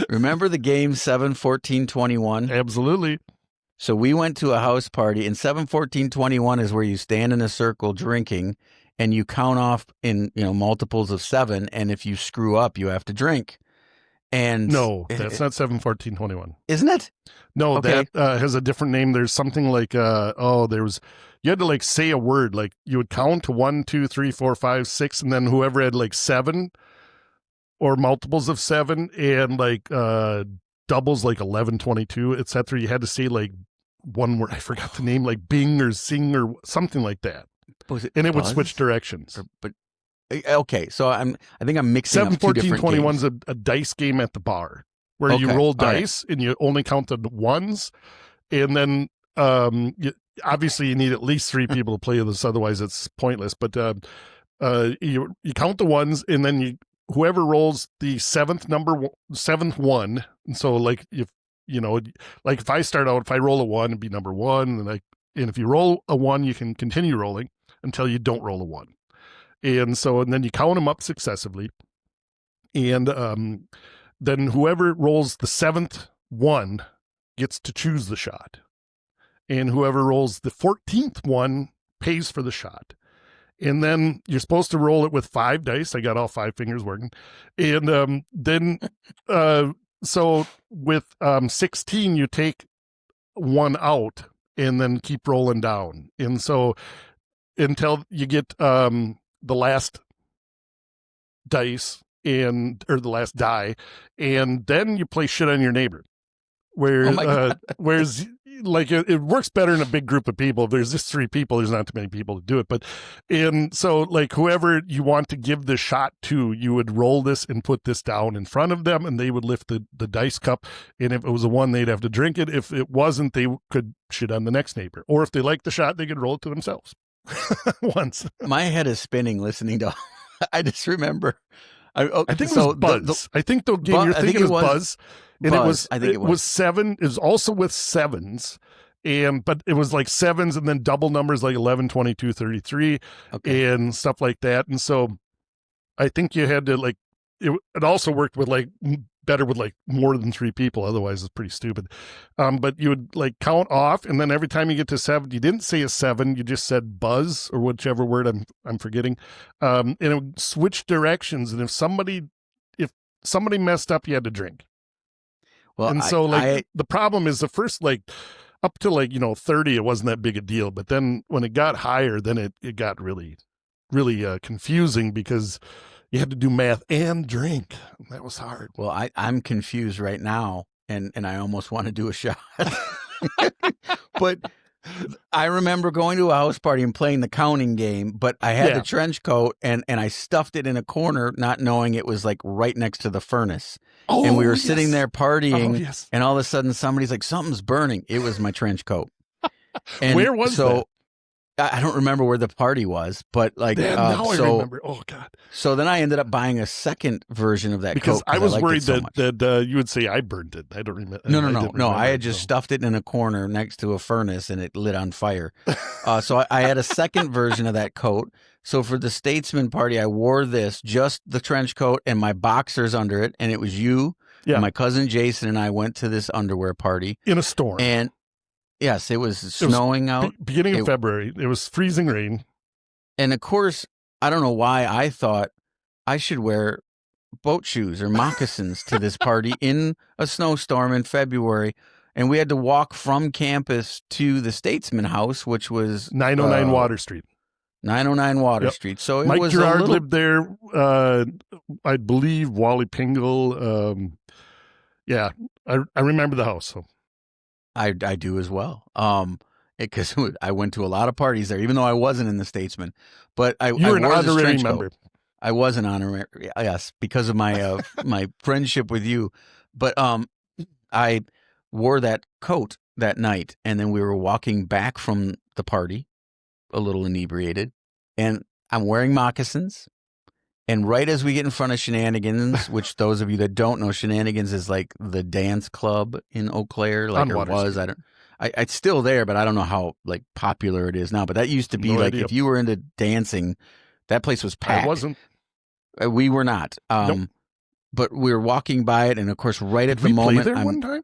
Remember the game 7-14-21? Absolutely. So we went to a house party, and 7-14-21 is where you stand in a circle drinking, and you count off in multiples of 7, and if you screw up, you have to drink. And no, that's not 7-14-21, isn't it? No, okay. That has a different name. There's something like you had to say a word, you would count to 1, 2, 3, 4, 5, 6, and then whoever had 7 or multiples of 7 and doubles 11, 22, etc. You had to say one word. I forgot the name, Bing or Sing or something like that. Was it and it Buzz? would switch directions. But Okay, so I think I'm mixing 7, up two 14, different 21 games. is a dice game at the bar where you Okay, roll all right. dice and you only count the ones. And then obviously you need at least 3 people to play this, otherwise it's pointless. But you count the ones, and then whoever rolls the seventh one. And so like if if I start out, if I roll a 1, it'd be number 1, and if you roll a 1, you can continue rolling until you don't roll a 1. And then you count them up successively, and then whoever rolls the 7th one gets to choose the shot, and whoever rolls the 14th one pays for the shot. And then you're supposed to roll it with 5 dice. I got all 5 fingers working. And then so with 16, you take 1 out and then keep rolling down. And so until you get the last dice or the last die, and then you play shit on your neighbor. Whereas like it works better in a big group of people. If there's just 3 people, there's not too many people to do it. And so like whoever you want to give the shot to, you would roll this and put this down in front of them, and they would lift the dice cup. And if it was a 1, they'd have to drink it. If it wasn't, they could shit on the next neighbor. Or if they liked the shot, they could roll it to themselves. Once. My head is spinning listening to. I just remember. I think it was Buzz. I think the game you're thinking was Buzz. And it was 7. It was also with 7s. But it was like 7s and then double numbers like 11, 22, 33 and stuff like that. And so I think you had to like, it also worked with like better with like more than 3 people. Otherwise it's pretty stupid. But you would like count off, and then every time you get to 7, you didn't say a 7, you just said Buzz or whichever word I'm forgetting. And it would switch directions. And if somebody messed up, you had to drink. Well, and so the problem is the first like up to like 30, it wasn't that big a deal, but then when it got higher, then it got really, really confusing because you had to do math and drink. That was hard. Well, I'm confused right now, and I almost want to do a shot. But I remember going to a house party and playing the counting game, but I had the trench coat and I stuffed it in a corner, not knowing it was like right next to the furnace. Oh, and we were sitting there partying, and all of a sudden somebody's like, something's burning. It was my trench coat. And where was that? I don't remember where the party was, but like, now I remember. Oh God! So then I ended up buying a second version of that because coat I was worried that you would say I burned it. I don't remember. No. I had just stuffed it in a corner next to a furnace, and it lit on fire. So I had a second version of that coat. So for the Statesman party, I wore just the trench coat and my boxers under it, and it was you. Yeah. And my cousin Jason and I went to this underwear party in a storm. And yes, it was snowing out. Beginning of February. It was freezing rain. And of course, I don't know why I thought I should wear boat shoes or moccasins to this party in a snowstorm in February. And we had to walk from campus to the Statesman house, which was 909 Water Street. 909 Water Street. So it Mike was Gerard lived there. I believe Wally Pingle. Yeah, I remember the house. So. I do as well. Because I went to a lot of parties there, even though I wasn't in the Statesman. But I were an honorary member. I was an honorary, yes, because of my my friendship with you. But I wore that coat that night, and then we were walking back from the party, a little inebriated, and I'm wearing moccasins. And right as we get in front of Shenanigans, which those of you that don't know, Shenanigans is like the dance club in Eau Claire, like it was. It's still there, but I don't know how like popular it is now. But that used to be if you were into dancing, that place was packed. I wasn't. We were not. Nope. But we were walking by it, and of course, right at the moment, play there one time?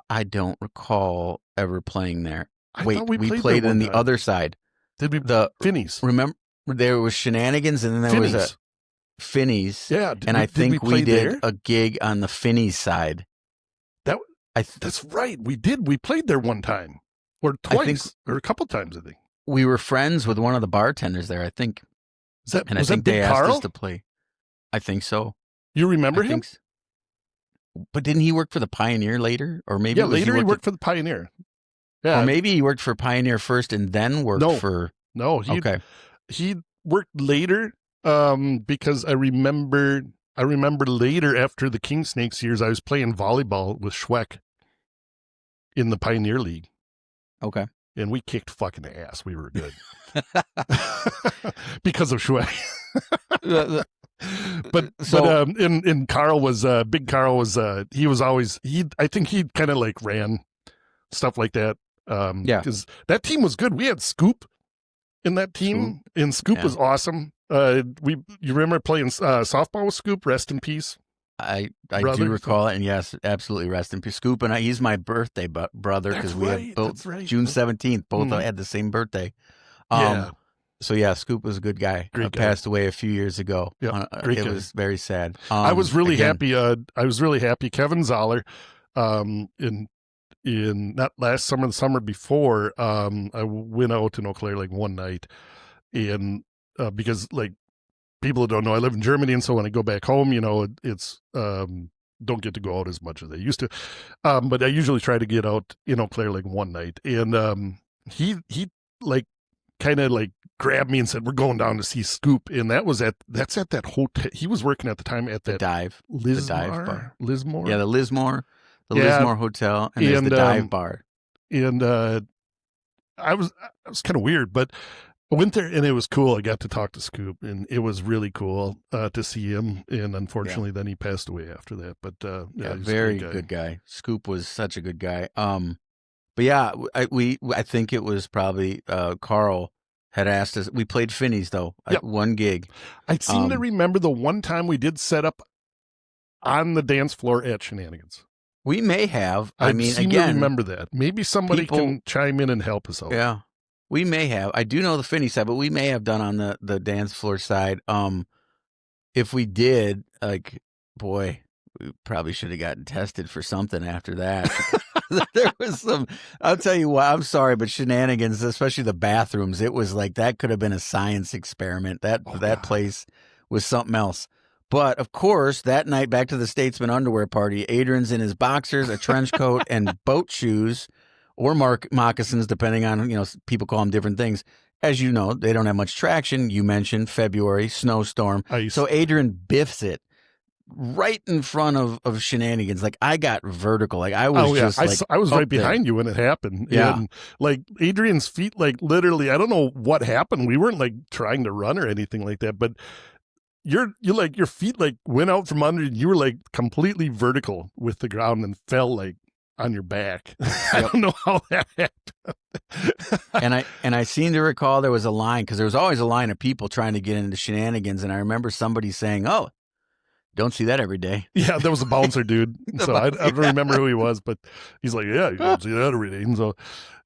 I don't recall ever playing there. Wait, we played on the other side. Did we? The Finneys. Remember, there was Shenanigans, and then there was a Finneys. Yeah, and I think we did a gig on the Finneys side. That's right. We did. We played there one time, or twice, or a couple times. I think we were friends with one of the bartenders there. I think. I think they asked us to play. I think so. You remember him? But didn't he work for the Pioneer later, or maybe later he worked for the Pioneer. Yeah, or maybe he worked for Pioneer first and then worked for. No, he worked later because I remember later after the Kingsnakes years, I was playing volleyball with Schweck in the Pioneer League. Okay. And we kicked fucking ass. We were good. Because of Schweck. And Carl was Big Carl was he was always I think he kind of like ran stuff like that. Because that team was good. We had Scoop in that team, and Scoop was awesome. You remember playing softball with Scoop? Rest in peace. I do recall it, and yes, absolutely, rest in peace. Scoop and he's my birthday brother because we had both June 17th. Both had the same birthday. So yeah, Scoop was a good guy. Passed away a few years ago. Yeah, it was very sad. I was really happy. I was really happy. Kevin Zoller, in not last summer, the summer before, I went out in Eau Claire like one night, and because like people don't know, I live in Germany, and so when I go back home, it's don't get to go out as much as I used to, but I usually try to get out in Eau Claire like one night, and he like kind of like grabbed me and said, "We're going down to see Scoop," and that's at that hotel. He was working at the time at that dive bar. Lismore. Yeah, the Lismore Hotel, and there's the dive bar. And I was kind of weird, but I went there and it was cool. I got to talk to Scoop, and it was really cool to see him. And unfortunately, then he passed away after that. But he's very good guy. Scoop was such a good guy. But yeah, I think it was probably Carl had asked us. We played Finney's though at one gig. I seem to remember the one time we did set up on the dance floor at Shenanigans. We may have. I mean, seem again, to remember that. Maybe somebody can chime in and help us out. Yeah, we may have. I do know the Finney side, but we may have done on the dance floor side. If we did, like, boy, we probably should have gotten tested for something after that. There was some. I'll tell you what. I'm sorry, but Shenanigans, especially the bathrooms, it was like that could have been a science experiment. That place was something else. But, of course, that night, back to the Statesman underwear party, Adrian's in his boxers, a trench coat, and boat shoes, or moccasins, depending on, people call them different things. As you know, they don't have much traction. You mentioned February, snowstorm. So Adrian biffs it right in front of Shenanigans. Like, I got vertical. Like, I was I was right behind you when it happened. Yeah. And, like, Adrian's feet, like, literally, I don't know what happened. We weren't, like, trying to run or anything like that, but you like your feet like went out from under. You were like completely vertical with the ground and fell like on your back. I don't know how that happened. and I seem to recall there was a line, because there was always a line of people trying to get into Shenanigans, and I remember somebody saying, "Oh, don't see that every day." Yeah, there was a bouncer dude. So I don't remember who he was, but he's like, "Yeah, you don't see that every day." And so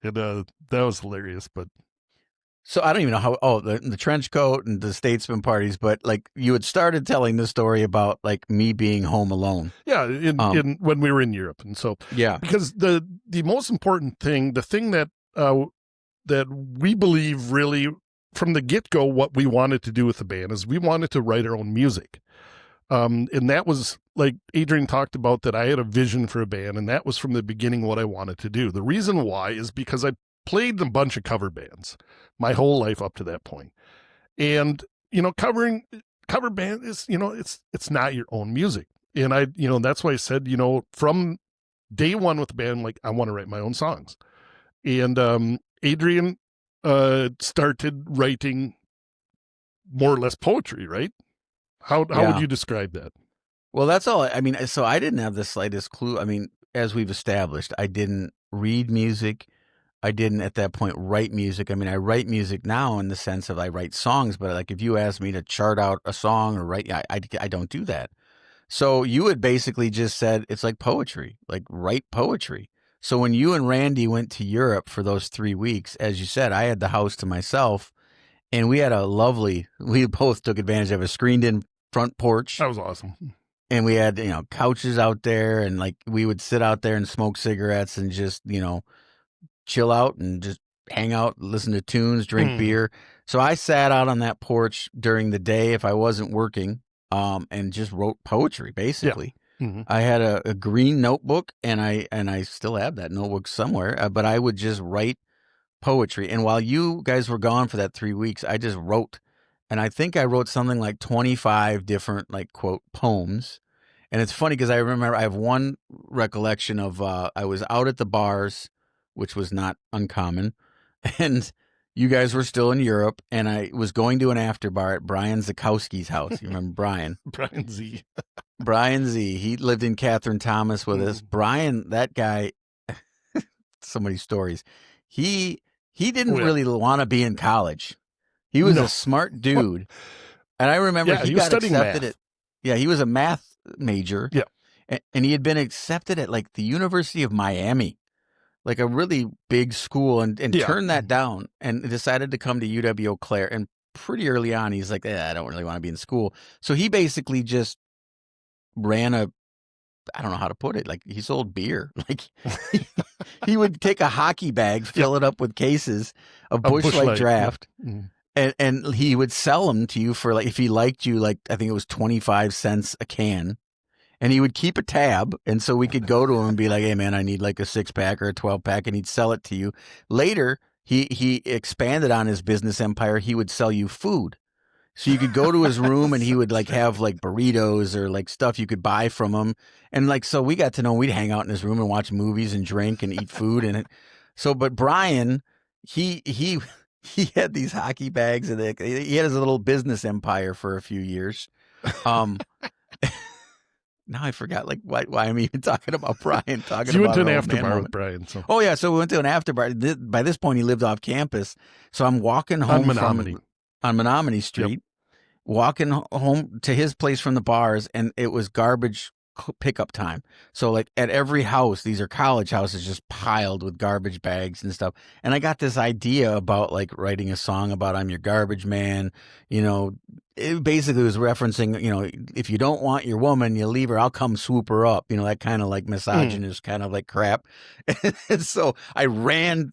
that was hilarious, but. So I don't even know how, the trench coat and the Statesman parties, but like you had started telling the story about like me being home alone. Yeah. In when we were in Europe. And so, because the most important thing, the thing that we believe really from the get-go, what we wanted to do with the band is we wanted to write our own music. And that was like Adrian talked about, that I had a vision for a band, and that was from the beginning what I wanted to do. The reason why is because I played in a bunch of cover bands my whole life up to that point. And, cover band is, it's not your own music. And that's why I said, from day one with the band, like, I want to write my own songs. And Adrian started writing more or less poetry, right? How would you describe that? Well, that's all. I mean, so I didn't have the slightest clue. I mean, as we've established, I didn't read music. I didn't at that point write music. I mean, I write music now in the sense of I write songs, but like if you ask me to chart out a song or write, I don't do that. So you had basically just said it's like poetry, like write poetry. So when you and Randy went to Europe for those 3 weeks, as you said, I had the house to myself, and we had we both took advantage of a screened-in front porch. That was awesome. And we had, couches out there, and like we would sit out there and smoke cigarettes and just, chill out and just hang out, listen to tunes, drink beer. So I sat out on that porch during the day if I wasn't working, and just wrote poetry, basically. Yeah. Mm-hmm. I had a green notebook, and I still have that notebook somewhere, but I would just write poetry. And while you guys were gone for that 3 weeks, I just wrote. And I think I wrote something like 25 different, like, quote, poems. And it's funny because I remember I have one recollection of I was out at the bars, which was not uncommon. And you guys were still in Europe. And I was going to an after bar at Brian Zakowski's house. You remember Brian? Brian Z. Brian Z. He lived in Catherine Thomas with us. Brian, that guy, so many stories. He didn't really want to be in college. He was a smart dude. And I remember he got accepted at, he was a math major. Yeah. And he had been accepted at like the University of Miami, like a really big school, and turned that down and decided to come to UW Eau Claire. And pretty early on, he's like, I don't really want to be in school. So he basically just ran I don't know how to put it. Like, he sold beer. Like, he would take a hockey bag, fill it up with cases of Busch Light Draft, and he would sell them to you for, like, if he liked you, like, I think it was 25 cents a can. And he would keep a tab, and so we could go to him and be like, hey, man, I need like a 6-pack or a 12-pack, and he'd sell it to you. Later, he expanded on his business empire. He would sell you food. So you could go to his room and he would like have like burritos or like stuff you could buy from him. And like, so we got to know we'd hang out in his room and watch movies and drink and eat food. But Brian, he had these hockey bags and he had his little business empire for a few years. Now I forgot like why I'm even talking about Brian. You went to an after bar with Brian. So. Oh yeah. So we went to an after bar. By this point he lived off campus. So I'm walking home on Menomonie Street, walking home to his place from the bars, and it was garbage pickup time. So like at every house, these are college houses just piled with garbage bags and stuff. And I got this idea about like writing a song about I'm your garbage man. You know, it basically was referencing, you know, if you don't want your woman, you leave her, I'll come swoop her up. You know, that kind of like misogynist kind of like crap. And so I ran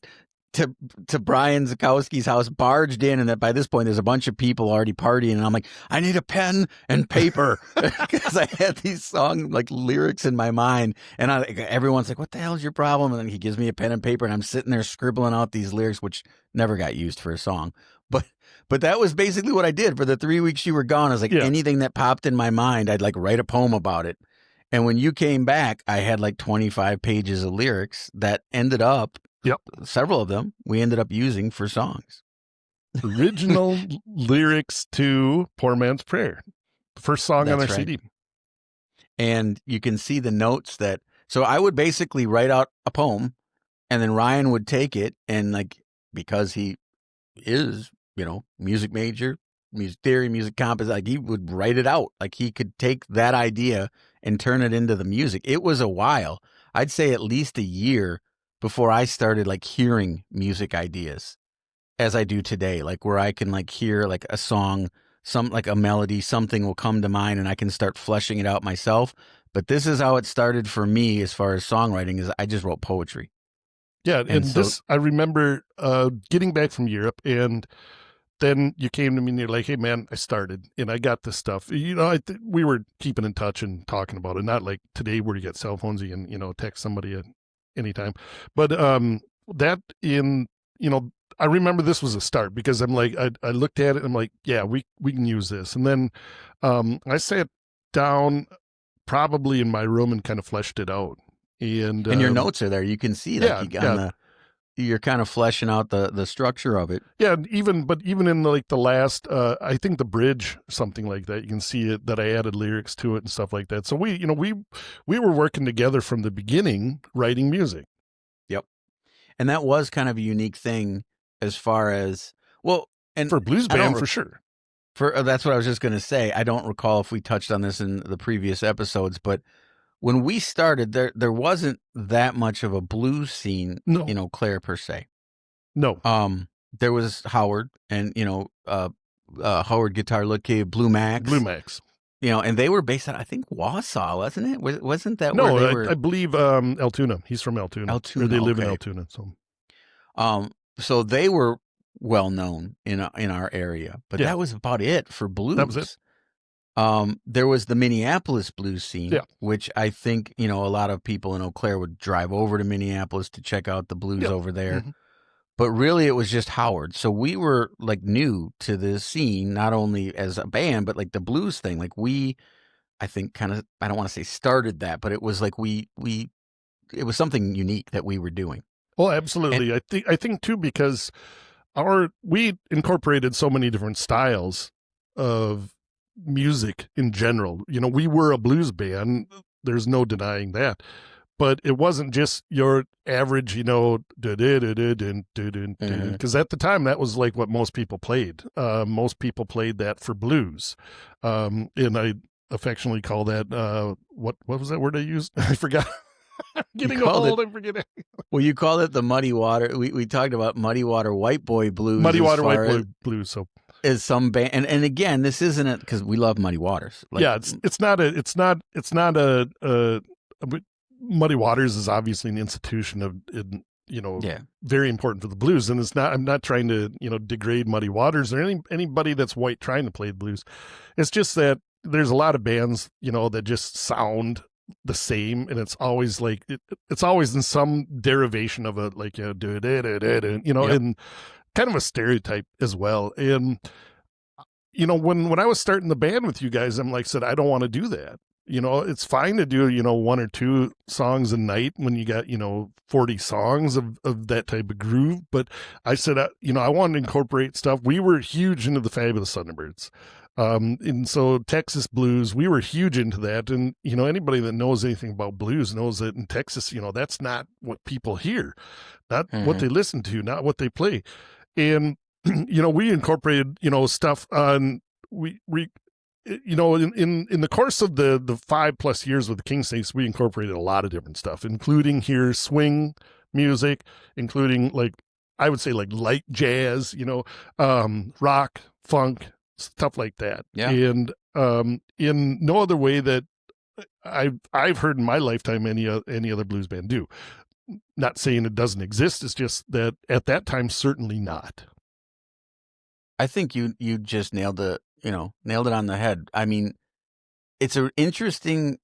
to Brian Zakowski's house, barged in, and that by this point there's a bunch of people already partying, and I'm like, I need a pen and paper because I had these song like lyrics in my mind, and everyone's like, what the hell's your problem? And then he gives me a pen and paper, and I'm sitting there scribbling out these lyrics, which never got used for a song, but that was basically what I did for the 3 weeks you were gone. I was like, anything that popped in my mind, I'd like write a poem about it. And when you came back, I had like 25 pages of lyrics that ended up, several of them we ended up using for songs. Original lyrics to Poor Man's Prayer, the first song on our CD. And you can see the notes so I would basically write out a poem, and then Ryan would take it and like, because he is, you know, music major, music theory, music comp, like he would write it out. Like he could take that idea and turn it into the music. It was a while. I'd say at least a year before I started like hearing music ideas as I do today, like where I can like hear like a song, like a melody, something will come to mind and I can start fleshing it out myself. But this is how it started for me as far as songwriting, is I just wrote poetry. Yeah. And this, I remember getting back from Europe, and then you came to me and you're like, hey man, I started and I got this stuff. You know, we were keeping in touch and talking about it. Not like today where you get cell phones, you can, you know, text somebody at any time. But that in, you know, I remember this was a start because I'm like, I looked at it and I'm like, yeah, we can use this. And then I sat down probably in my room and kind of fleshed it out. And your notes are there. You can see that. You're kind of fleshing out the structure of it. Yeah, even in like the last, I think the bridge, something like that, you can see it that I added lyrics to it and stuff like that. So we were working together from the beginning, writing music. Yep, and that was kind of a unique thing as far as and for a blues band for sure. That's what I was just going to say. I don't recall if we touched on this in the previous episodes, but when we started, there wasn't that much of a blues scene in Eau Claire per se. No. There was Howard and, you know, Howard Guitar Luedtke, Blue Max. You know, and they were based on, I think, Wausau, wasn't it? Wasn't that where they were? I believe Altoona. He's from Altoona. Or they live in Altoona. So they were well known in our area, but that was about it for blues. That was it. There was the Minneapolis blues scene, which I think, you know, a lot of people in Eau Claire would drive over to Minneapolis to check out the blues over there. Mm-hmm. but really it was just Howard. So we were like new to the scene, not only as a band, but like the blues thing. Like I think kind of, I don't want to say started that, but it was like it was something unique that we were doing. Oh, absolutely. I think too, because we incorporated so many different styles of music in general. We were a blues band. There's no denying that. But it wasn't just your average, because at the time that was like what most people played. Most people played that for blues. And I affectionately call that, what was that word I used? I forgot. I'm getting old. I'm forgetting. Well, you called it the Muddy Water. We talked about Muddy Water White Boy Blues. Muddy Water White Boy Blues. So is some band, and again, this isn't it because we love Muddy Waters. Like, yeah, it's not a Muddy Waters is obviously an institution of very important for the blues, and it's not. I'm not trying to degrade Muddy Waters or anybody that's white trying to play the blues. It's just that there's a lot of bands that just sound the same, and it's always like it's always in some derivation of a like and kind of a stereotype as well. And when I was starting the band with you guys, said I don't want to do that. It's fine to do one or two songs a night when you got 40 songs of that type of groove, but I said I wanted to incorporate stuff. We were huge into the Fabulous Thunderbirds. And so Texas blues, we were huge into that. And, anybody that knows anything about blues knows that in Texas, that's not what people hear, not what they listen to, not what they play. And, we incorporated, stuff on, in the course of the 5+ years with the Kingsnakes, we incorporated a lot of different stuff, including here swing music, including I would say light jazz, rock, funk, stuff like that. Yeah. And in no other way that I've heard in my lifetime any other blues band do. Not saying it doesn't exist. It's just that at that time, certainly not. I think you just nailed it on the head. I mean, it's an interesting.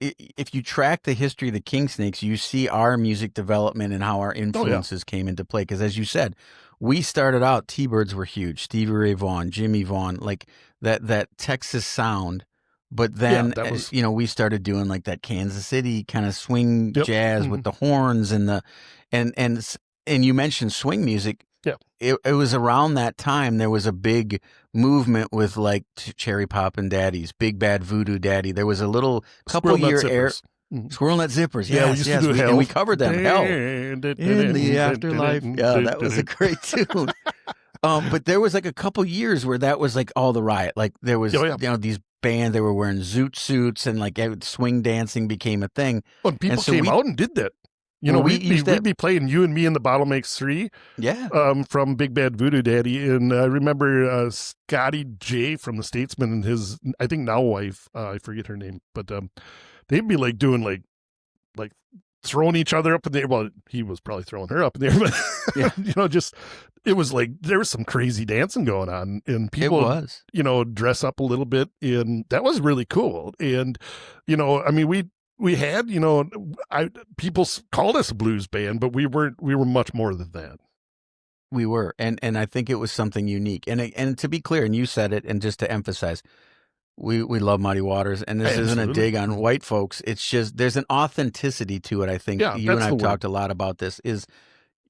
If you track the history of the Kingsnakes, you see our music development and how our influences came into play. Because as you said, we started out, T-Birds were huge, Stevie Ray Vaughan, Jimmy Vaughan, like that Texas sound. But then, we started doing like that Kansas City kind of swing jazz with the horns and you mentioned swing music. Yeah. It was around that time there was a big movement with like Cherry Poppin' Daddies, Big Bad Voodoo Daddy. There was a little couple year era. Squirrel Nut Zippers. Yeah, we used to do Hell. And we covered them. Hell. In the Afterlife. Yeah, that was a great tune. But there was like a couple years where that was like all the riot. Like there was, these bands, they were wearing zoot suits and like swing dancing became a thing. Well, people came out and did that. We'd be playing You and Me in the Bottle Makes Three. Yeah. From Big Bad Voodoo Daddy. And I remember Scotty J from The Statesman and his, I think now wife, I forget her name, but they'd be like doing like throwing each other up in the air. Well, he was probably throwing her up in the air, but it was like there was some crazy dancing going on, and people, dress up a little bit, and that was really cool. And we had, people called us a blues band, but we were much more than that. We were, and I think it was something unique. And to be clear, and you said it, and just to emphasize, we love Muddy Waters, and this isn't a dig on white folks. It's just there's an authenticity to it. I think you and I've talked a lot about this. Is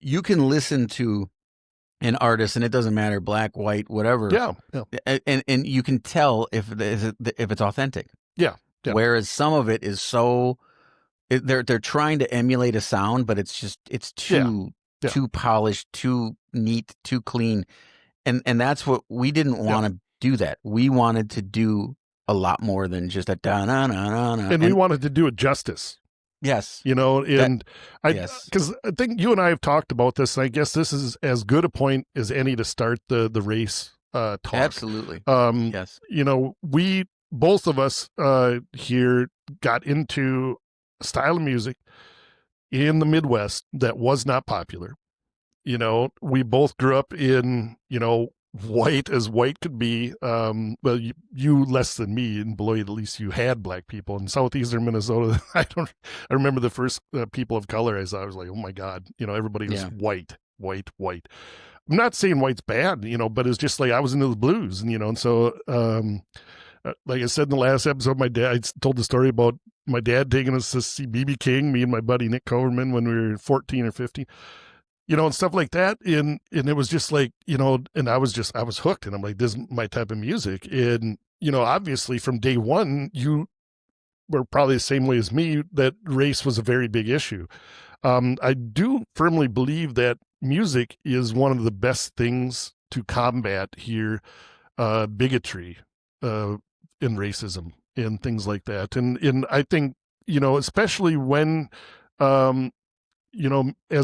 you can listen to an artist, and it doesn't matter black, white, whatever. Yeah. And you can tell if it's authentic. Yeah. Yeah. Whereas some of it is they're trying to emulate a sound, but it's too polished, too neat, too clean, and that's what we didn't want to do. That we wanted to do a lot more than just a da na na na na, and we wanted to do it justice. Yes, because I think you and I have talked about this, and I guess this is as good a point as any to start the race talk. Absolutely. Yes. We. Both of us here got into a style of music in the Midwest that was not popular. We both grew up in, white as white could be. Well, you less than me, and Beloit, at least you had black people. In southeastern Minnesota, I remember the first people of color I saw. I was like, oh my God, everybody was white. white. I'm not saying white's bad, but it's just like I was into the blues, and so like I said in the last episode, my dad, I told the story about my dad taking us to see B.B. King, me and my buddy Nick Coverman when we were 14 or 15, and stuff like that. And it was just like, and I was hooked, and I'm like, this is my type of music. And, obviously from day one, you were probably the same way as me, that race was a very big issue. I do firmly believe that music is one of the best things to combat here, bigotry, and racism and things like that. And I think, especially when, as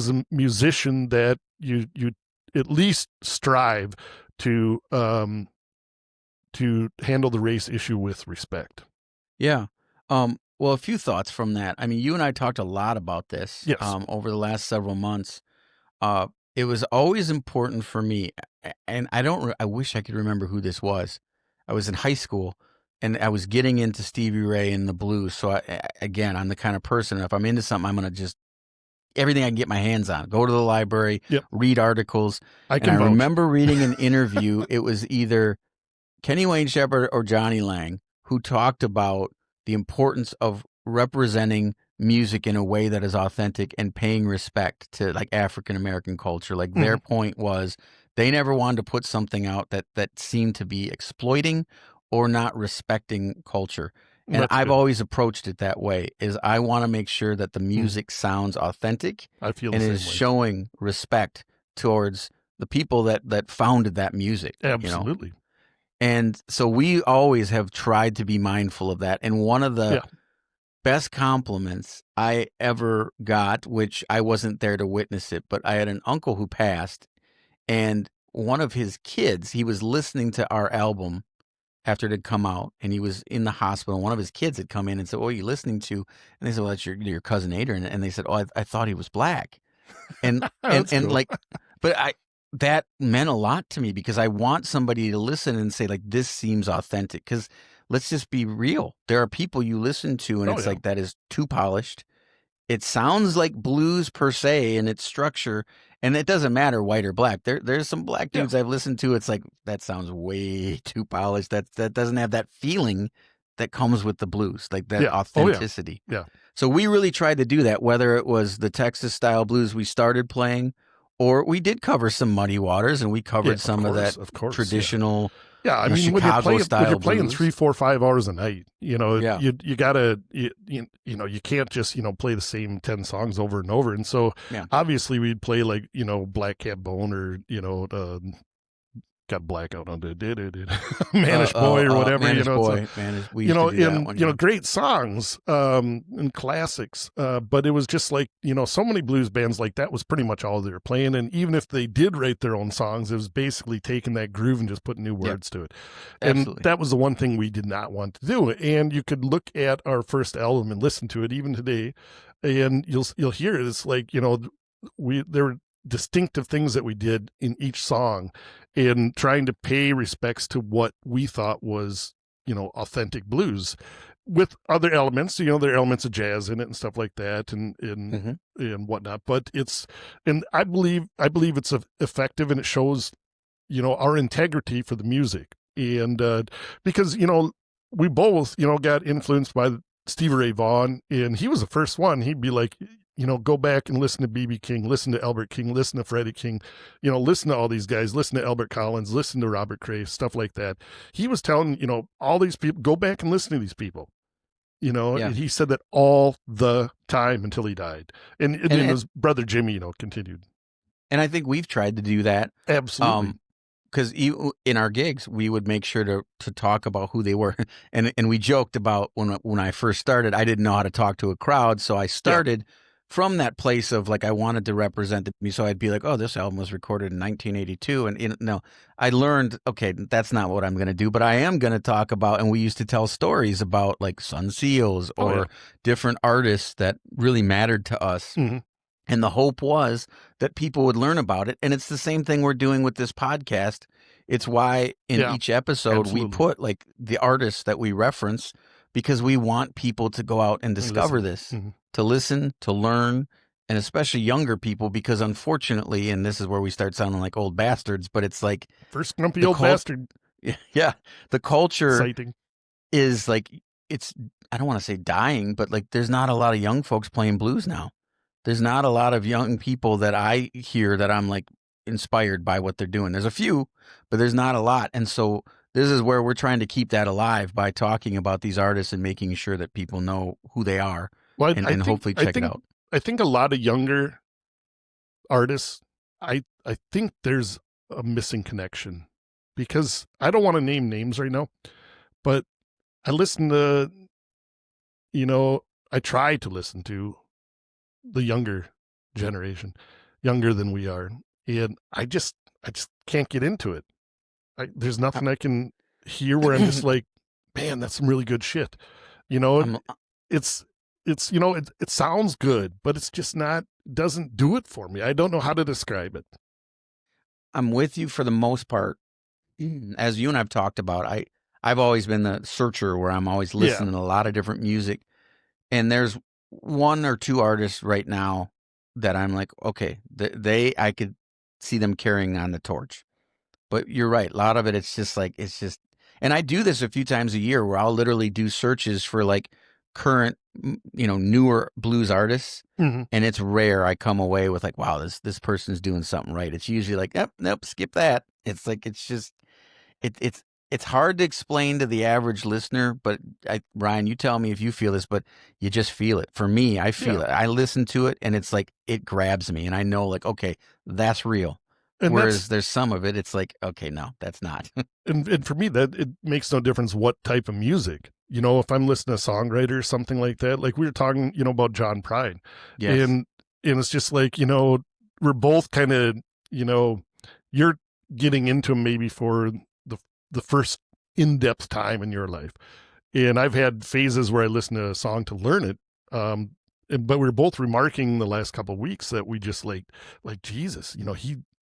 a musician, that you at least strive to handle the race issue with respect. Yeah. Well, a few thoughts from that. I mean, you and I talked a lot about this Yes. over the last several months. It was always important for me, and I wish I could remember who this was. I was in high school, and I was getting into Stevie Ray and the blues. So, I'm the kind of person, if I'm into something, I'm going to just, everything I can get my hands on, go to the library, read articles. I remember reading an interview. It was either Kenny Wayne Shepherd or Johnny Lang, who talked about the importance of representing music in a way that is authentic and paying respect to like African American culture. Like their point was they never wanted to put something out that seemed to be exploiting or not respecting culture. And I've always approached it that way, is I want to make sure that the music sounds authentic and is showing respect towards the people that founded that music. Absolutely. And so we always have tried to be mindful of that. And one of the best compliments I ever got, which I wasn't there to witness it, but I had an uncle who passed, and one of his kids, he was listening to our album after it had come out, and he was in the hospital. One of his kids had come in and said, "What are you listening to?" And they said, "Well, that's your cousin Adrian." And they said, "Oh, I thought he was black." And and like, but that meant a lot to me, because I want somebody to listen and say, like, this seems authentic. Because let's just be real. There are people you listen to and it's like, that is too polished. It sounds like blues per se in its structure. And it doesn't matter white or black. There's some black dudes I've listened to. It's like, that sounds way too polished. That doesn't have that feeling that comes with the blues, like that authenticity. So we really tried to do that, whether it was the Texas style blues we started playing, or we did cover some Muddy Waters, and we covered some of that traditional, I mean, when you're playing blues. 3, 4, 5 hours a night, you gotta, you can't just, play the same 10 songs over and over. And so obviously we'd play like, Black Cat Bone, or, got blackout on the Manish Boy or whatever, Manish Boy. Great songs, and classics. But it was just like, so many blues bands like that was pretty much all they were playing. And even if they did write their own songs, it was basically taking that groove and just putting new words to it. And that was the one thing we did not want to do. And you could look at our first album and listen to it even today, and you'll hear it. It's like, there were distinctive things that we did in each song, in trying to pay respects to what we thought was, authentic blues, with other elements. There are elements of jazz in it and stuff like that, and whatnot. But I believe it's effective, and it shows, our integrity for the music. And because we both got influenced by Stevie Ray Vaughan, and he was the first one. He'd be like, go back and listen to B.B. King, listen to Albert King, listen to Freddie King, listen to all these guys, listen to Albert Collins, listen to Robert Cray, stuff like that. He was telling, all these people, go back and listen to these people, and he said that all the time until he died. And his brother Jimmy, continued. And I think we've tried to do that. Absolutely. Because in our gigs, we would make sure to talk about who they were. And we joked about when I first started, I didn't know how to talk to a crowd. So I started from that place of like, I wanted to represent me. So I'd be like, oh, this album was recorded in 1982. And I learned, okay, that's not what I'm going to do, but I am going to talk about, and we used to tell stories about like Sun Seals or different artists that really mattered to us. Mm-hmm. And the hope was that people would learn about it. And it's the same thing we're doing with this podcast. It's why in each episode we put like the artists that we reference, because we want people to go out and discover this, to listen, to learn, and especially younger people, because unfortunately, and this is where we start sounding like old bastards, but it's like First grumpy The old cult- bastard yeah, the culture sighting. is like, it's, I don't want to say dying, but like there's not a lot of young folks playing blues now. There's not a lot of young people that I hear that I'm like inspired by what they're doing. There's a few, but there's not a lot. And so this is where we're trying to keep that alive by talking about these artists and making sure that people know who they are Well, and hopefully check it out. I think a lot of younger artists, I think there's a missing connection, because I don't want to name names right now, but I listen to, I try to listen to the younger generation, younger than we are, and I just can't get into it. There's nothing I can hear where I'm just like, man, that's some really good shit. It's it sounds good, but it's just not, doesn't do it for me. I don't know how to describe it. I'm with you for the most part. As you and I've talked about, I've always been the searcher where I'm always listening to a lot of different music. And there's one or two artists right now that I'm like, okay, I could see them carrying on the torch. But you're right. A lot of it, it's just, and I do this a few times a year where I'll literally do searches for like current, newer blues artists. Mm-hmm. And it's rare I come away with like, wow, this person's doing something right. It's usually like, nope, skip that. It's like, it's just, it's hard to explain to the average listener, but Ryan, you tell me if you feel this, but you just feel it. For me, I feel it. I listen to it and it's like, it grabs me and I know like, okay, that's real. And whereas there's some of it, it's like, okay, no, that's not. and for me, that it makes no difference what type of music. If I'm listening to a songwriter or something like that, like we were talking, about John Prine. Yes. And it's just like, we're both kind of, you're getting into him maybe for the first in-depth time in your life. And I've had phases where I listen to a song to learn it. But we're both remarking the last couple of weeks that we just like Jesus,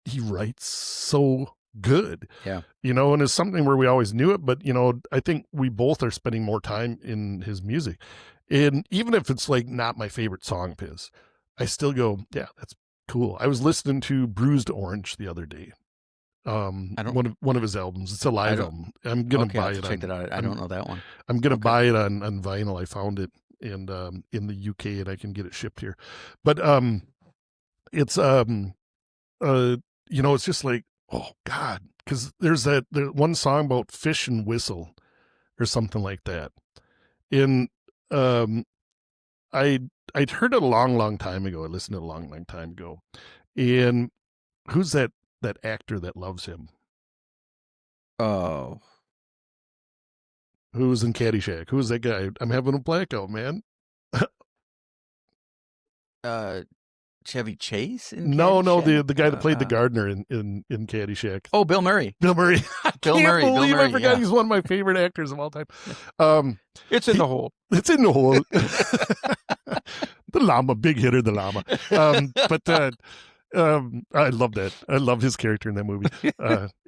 he writes so good. Yeah. And it's something where we always knew it, but I think we both are spending more time in his music. And even if it's like not my favorite song of his, I still go, yeah, that's cool. I was listening to Bruised Orange the other day. One of his albums. It's a live album. I'm gonna buy it. Check that out. I don't know that one. I'm gonna buy it on vinyl. I found it in the UK and I can get it shipped here. But it's it's just like, oh God, because there's one song about fish and whistle or something like that. And I'd heard it a long time ago. I listened to it a long time ago. And who's that actor that loves him? Oh. Who's in Caddyshack? Who's that guy? I'm having a blackout, man. Chevy Chase? No, the guy that played the gardener in Caddyshack. Oh, Bill Murray. Bill Murray. I forgot he's one of my favorite actors of all time. It's in the hole. It's in the hole. The llama, big hitter, the llama. I love that. I love his character in that movie.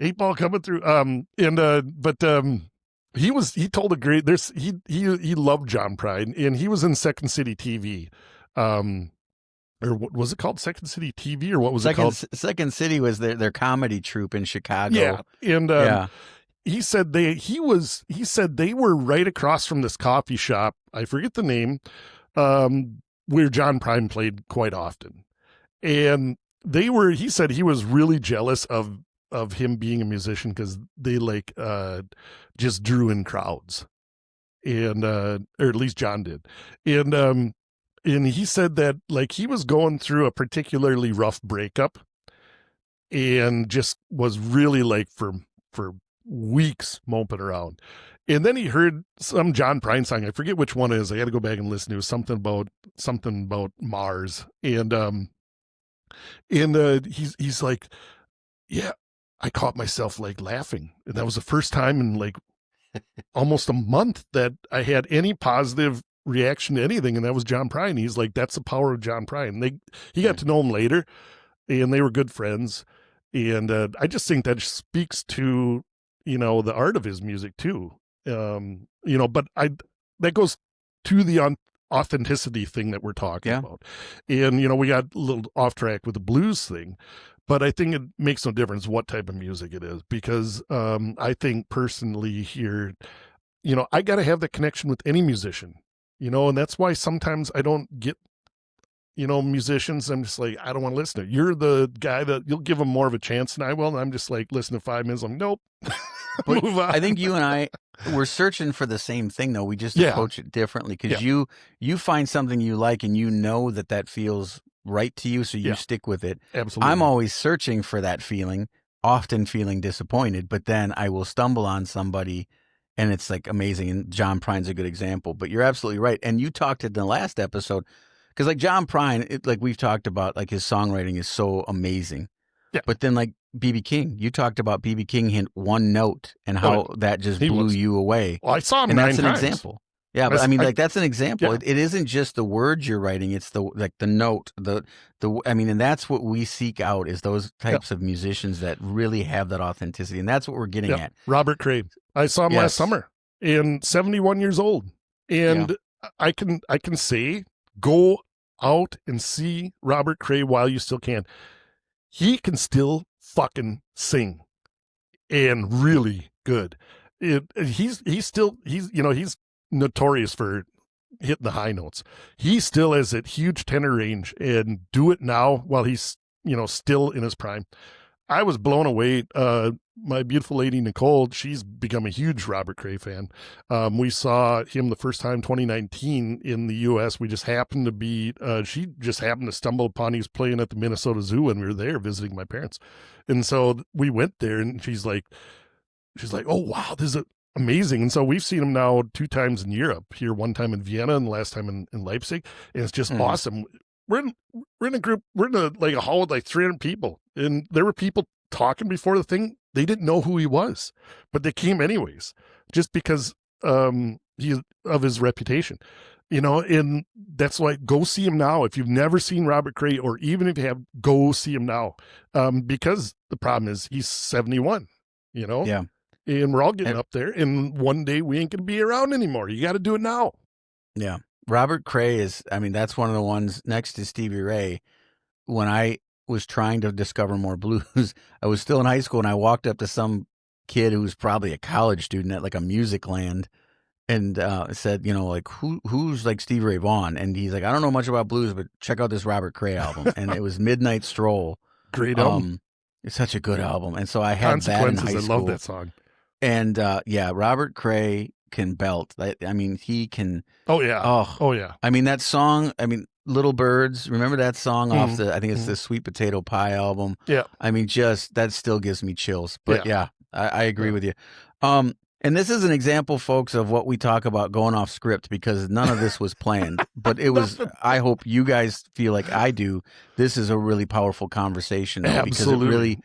8-ball coming through. He told a great, he loved John Prine, and he was in Second City TV. Or what was it called? Second City TV, or what was it called? Second City was their comedy troupe in Chicago. Yeah. And he said they were right across from this coffee shop. I forget the name, where John Prine played quite often. And he said he was really jealous of him being a musician because they just drew in crowds, and or at least John did. And he said that he was going through a particularly rough breakup and just was really for weeks moping around. And then he heard some John Prine song. I forget which one it is. I had to go back and listen to it. Something about Mars. And he's like, yeah, I caught myself laughing. And that was the first time in almost a month that I had any positive reaction to anything. And that was John Prine. He's like, that's the power of John Prine. He got to know him later and they were good friends. And I just think that speaks to, the art of his music too. But that goes to the authenticity thing that we're talking Yeah. about. And, we got a little off track with the blues thing, but I think it makes no difference what type of music it is, because I think personally here, I got to have that connection with any musician, and that's why sometimes I don't get, musicians. I'm just like, I don't want to listen to it. You're the guy that you'll give them more of a chance than I will. And I'm just like, listen to 5 minutes. I'm nope. But Move on. I think you and I, we're searching for the same thing, though. We just approach it differently, because you find something you like, and that feels right to you, so you stick with it. Absolutely. I'm always searching for that feeling, often feeling disappointed, but then I will stumble on somebody, and it's like amazing. And John Prine's a good example. But you're absolutely right. And you talked in the last episode, because like John Prine, like we've talked about, like his songwriting is so amazing. Yeah. But then like B.B. King, you talked about B.B. King hit one note and how that just blew you away. Well, I saw him and 9 that's an times. example. Yeah, but that's an example. Yeah. It isn't just the words you're writing; it's the note, and that's what we seek out, is those types of musicians that really have that authenticity, and that's what we're getting at. Robert Cray, I saw him last summer, and 71 years old, and I can say, go out and see Robert Cray while you still can. He can still fucking sing, and really good. He's notorious for hitting the high notes. He still has that huge tenor range, and do it now while he's still in his prime. I was blown away. My beautiful lady Nicole, she's become a huge Robert Cray fan. We saw him the first time 2019 in the U.S. We just happened to be, she just happened to stumble upon, he was playing at the Minnesota Zoo when we were there visiting my parents. And so we went there, and she's like, oh wow, this is amazing. And so we've seen him now 2 times in Europe, here one time in Vienna and the last time in Leipzig. And it's just awesome. We're in a group, we're in a hall with like 300 people, and there were people talking before the thing. They didn't know who he was, but they came anyways, just because of his reputation, and that's why go see him now. If you've never seen Robert Cray, or even if you have, go see him now, because the problem is he's 71, Yeah. And we're all getting up there, and one day we ain't going to be around anymore. You got to do it now. Yeah. Robert Cray is, that's one of the ones next to Stevie Ray. When I was trying to discover more blues, I was still in high school, and I walked up to some kid who was probably a college student at like a music land, and said, like, who's like Stevie Ray Vaughan? And he's like, I don't know much about blues, but check out this Robert Cray album. And it was Midnight Stroll. Great album. It's such a good album. And so I had that in high school. I love that song. And Robert Cray can belt. He can. Oh yeah. Oh yeah. That song. Little Birds. Remember that song off the? I think it's the Sweet Potato Pie album. Yeah. Just that still gives me chills. But I agree with you. And this is an example, folks, of what we talk about going off script, because none of this was planned. But it was. I hope you guys feel like I do. This is a really powerful conversation, though, because it really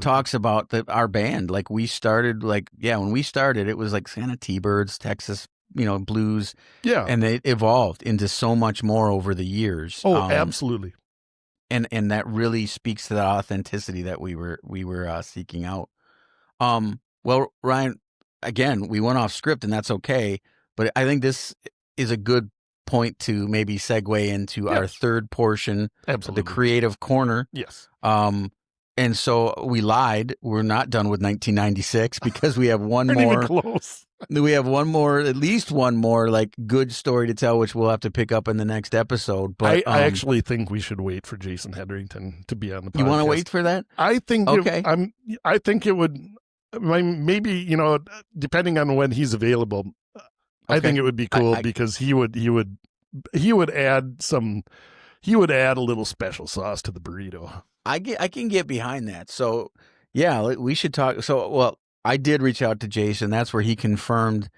talks about our band. Like we started, when we started, it was like Santa T-Birds, Texas, blues. Yeah, and it evolved into so much more over the years. Oh, absolutely. And that really speaks to the authenticity that we were seeking out. Well, Ryan. Again, we went off script, and that's okay. But I think this is a good point to maybe segue into our third portion, the creative corner. Yes. And so we lied. We're not done with 1996 because we have one more. more. Even close. We have one more, at least one more, like good story to tell, which we'll have to pick up in the next episode. But I actually think we should wait for Jason Hetherington to be on the podcast. You want to wait for that? I think. Okay. I think it would. Maybe, depending on when he's available, I think it would be cool because he would add a little special sauce to the burrito. I can get behind that. So yeah, we should talk. So, I did reach out to Jason. That's where he confirmed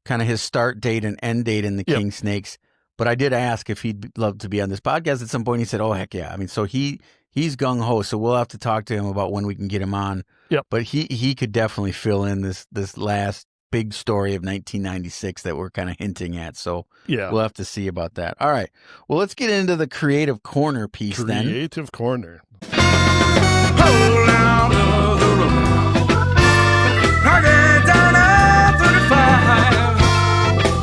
kind of his start date and end date in the Kingsnakes. But I did ask if he'd love to be on this podcast at some point. He said, oh, heck yeah. So he's gung-ho, so we'll have to talk to him about when we can get him on. Yep. But he could definitely fill in this last big story of 1996 that we're kind of hinting at. So we'll have to see about that. All right. Well, let's get into the creative corner piece then. Creative corner. Hold out of the road. I get down at 35.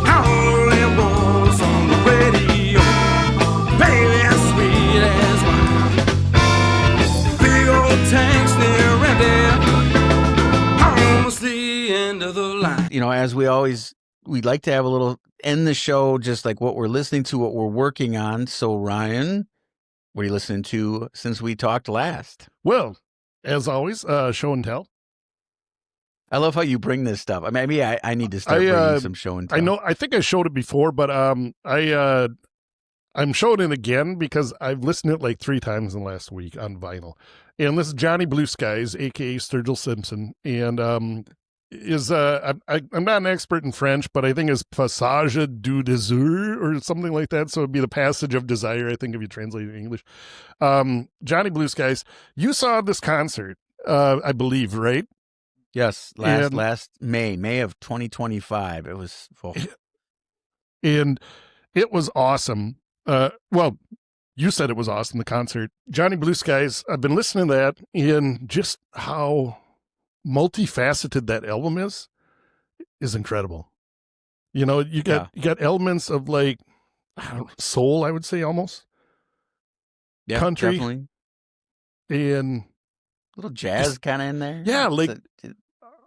I only was on the radio. tank's near empty, almost the end of the line. You know, as we'd like to have a little end the show, just like what we're listening to, what we're working on. So, Ryan, what are you listening to since we talked last? Well, as always, show and tell. I love how you bring this stuff. I mean, maybe I need to start bringing some show and tell. I know. I think I showed it before, but I'm showing it again because I've listened to it like 3 times in the last week on vinyl. And this is Johnny Blue Skies, aka Sturgill Simpson, and I'm not an expert in French, but I think it's Passage du Désir or something like that. So it'd be the Passage of Desire, I think, if you translate it in English. Johnny Blue Skies. You saw this concert, I believe, right? Yes, last May of 2025. It was full. And it was awesome. Well, you said it was awesome, the concert. Johnny Blue Skies, I've been listening to that, and just how multifaceted that album is incredible. You know, you got elements of like soul, I would say, almost. Yeah, country. Definitely. And little jazz kind of in there. Yeah, like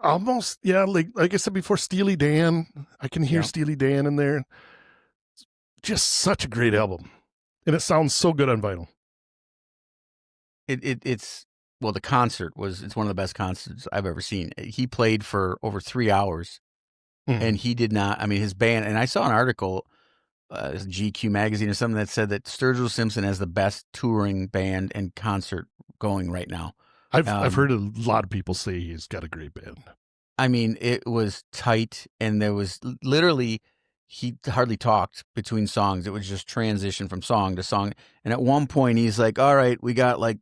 almost, yeah, like I said before, Steely Dan. I can hear Steely Dan in there. Just such a great album. And it sounds so good on vinyl. It's the concert it's one of the best concerts I've ever seen. He played for over 3 hours, and he did not. I mean, his band. And I saw an article, GQ magazine or something, that said that Sturgill Simpson has the best touring band and concert going right now. I've heard a lot of people say he's got a great band. I mean, it was tight, and there was literally, he hardly talked between songs. It was just transition from song to song. And at one point, he's like, all right, we got like,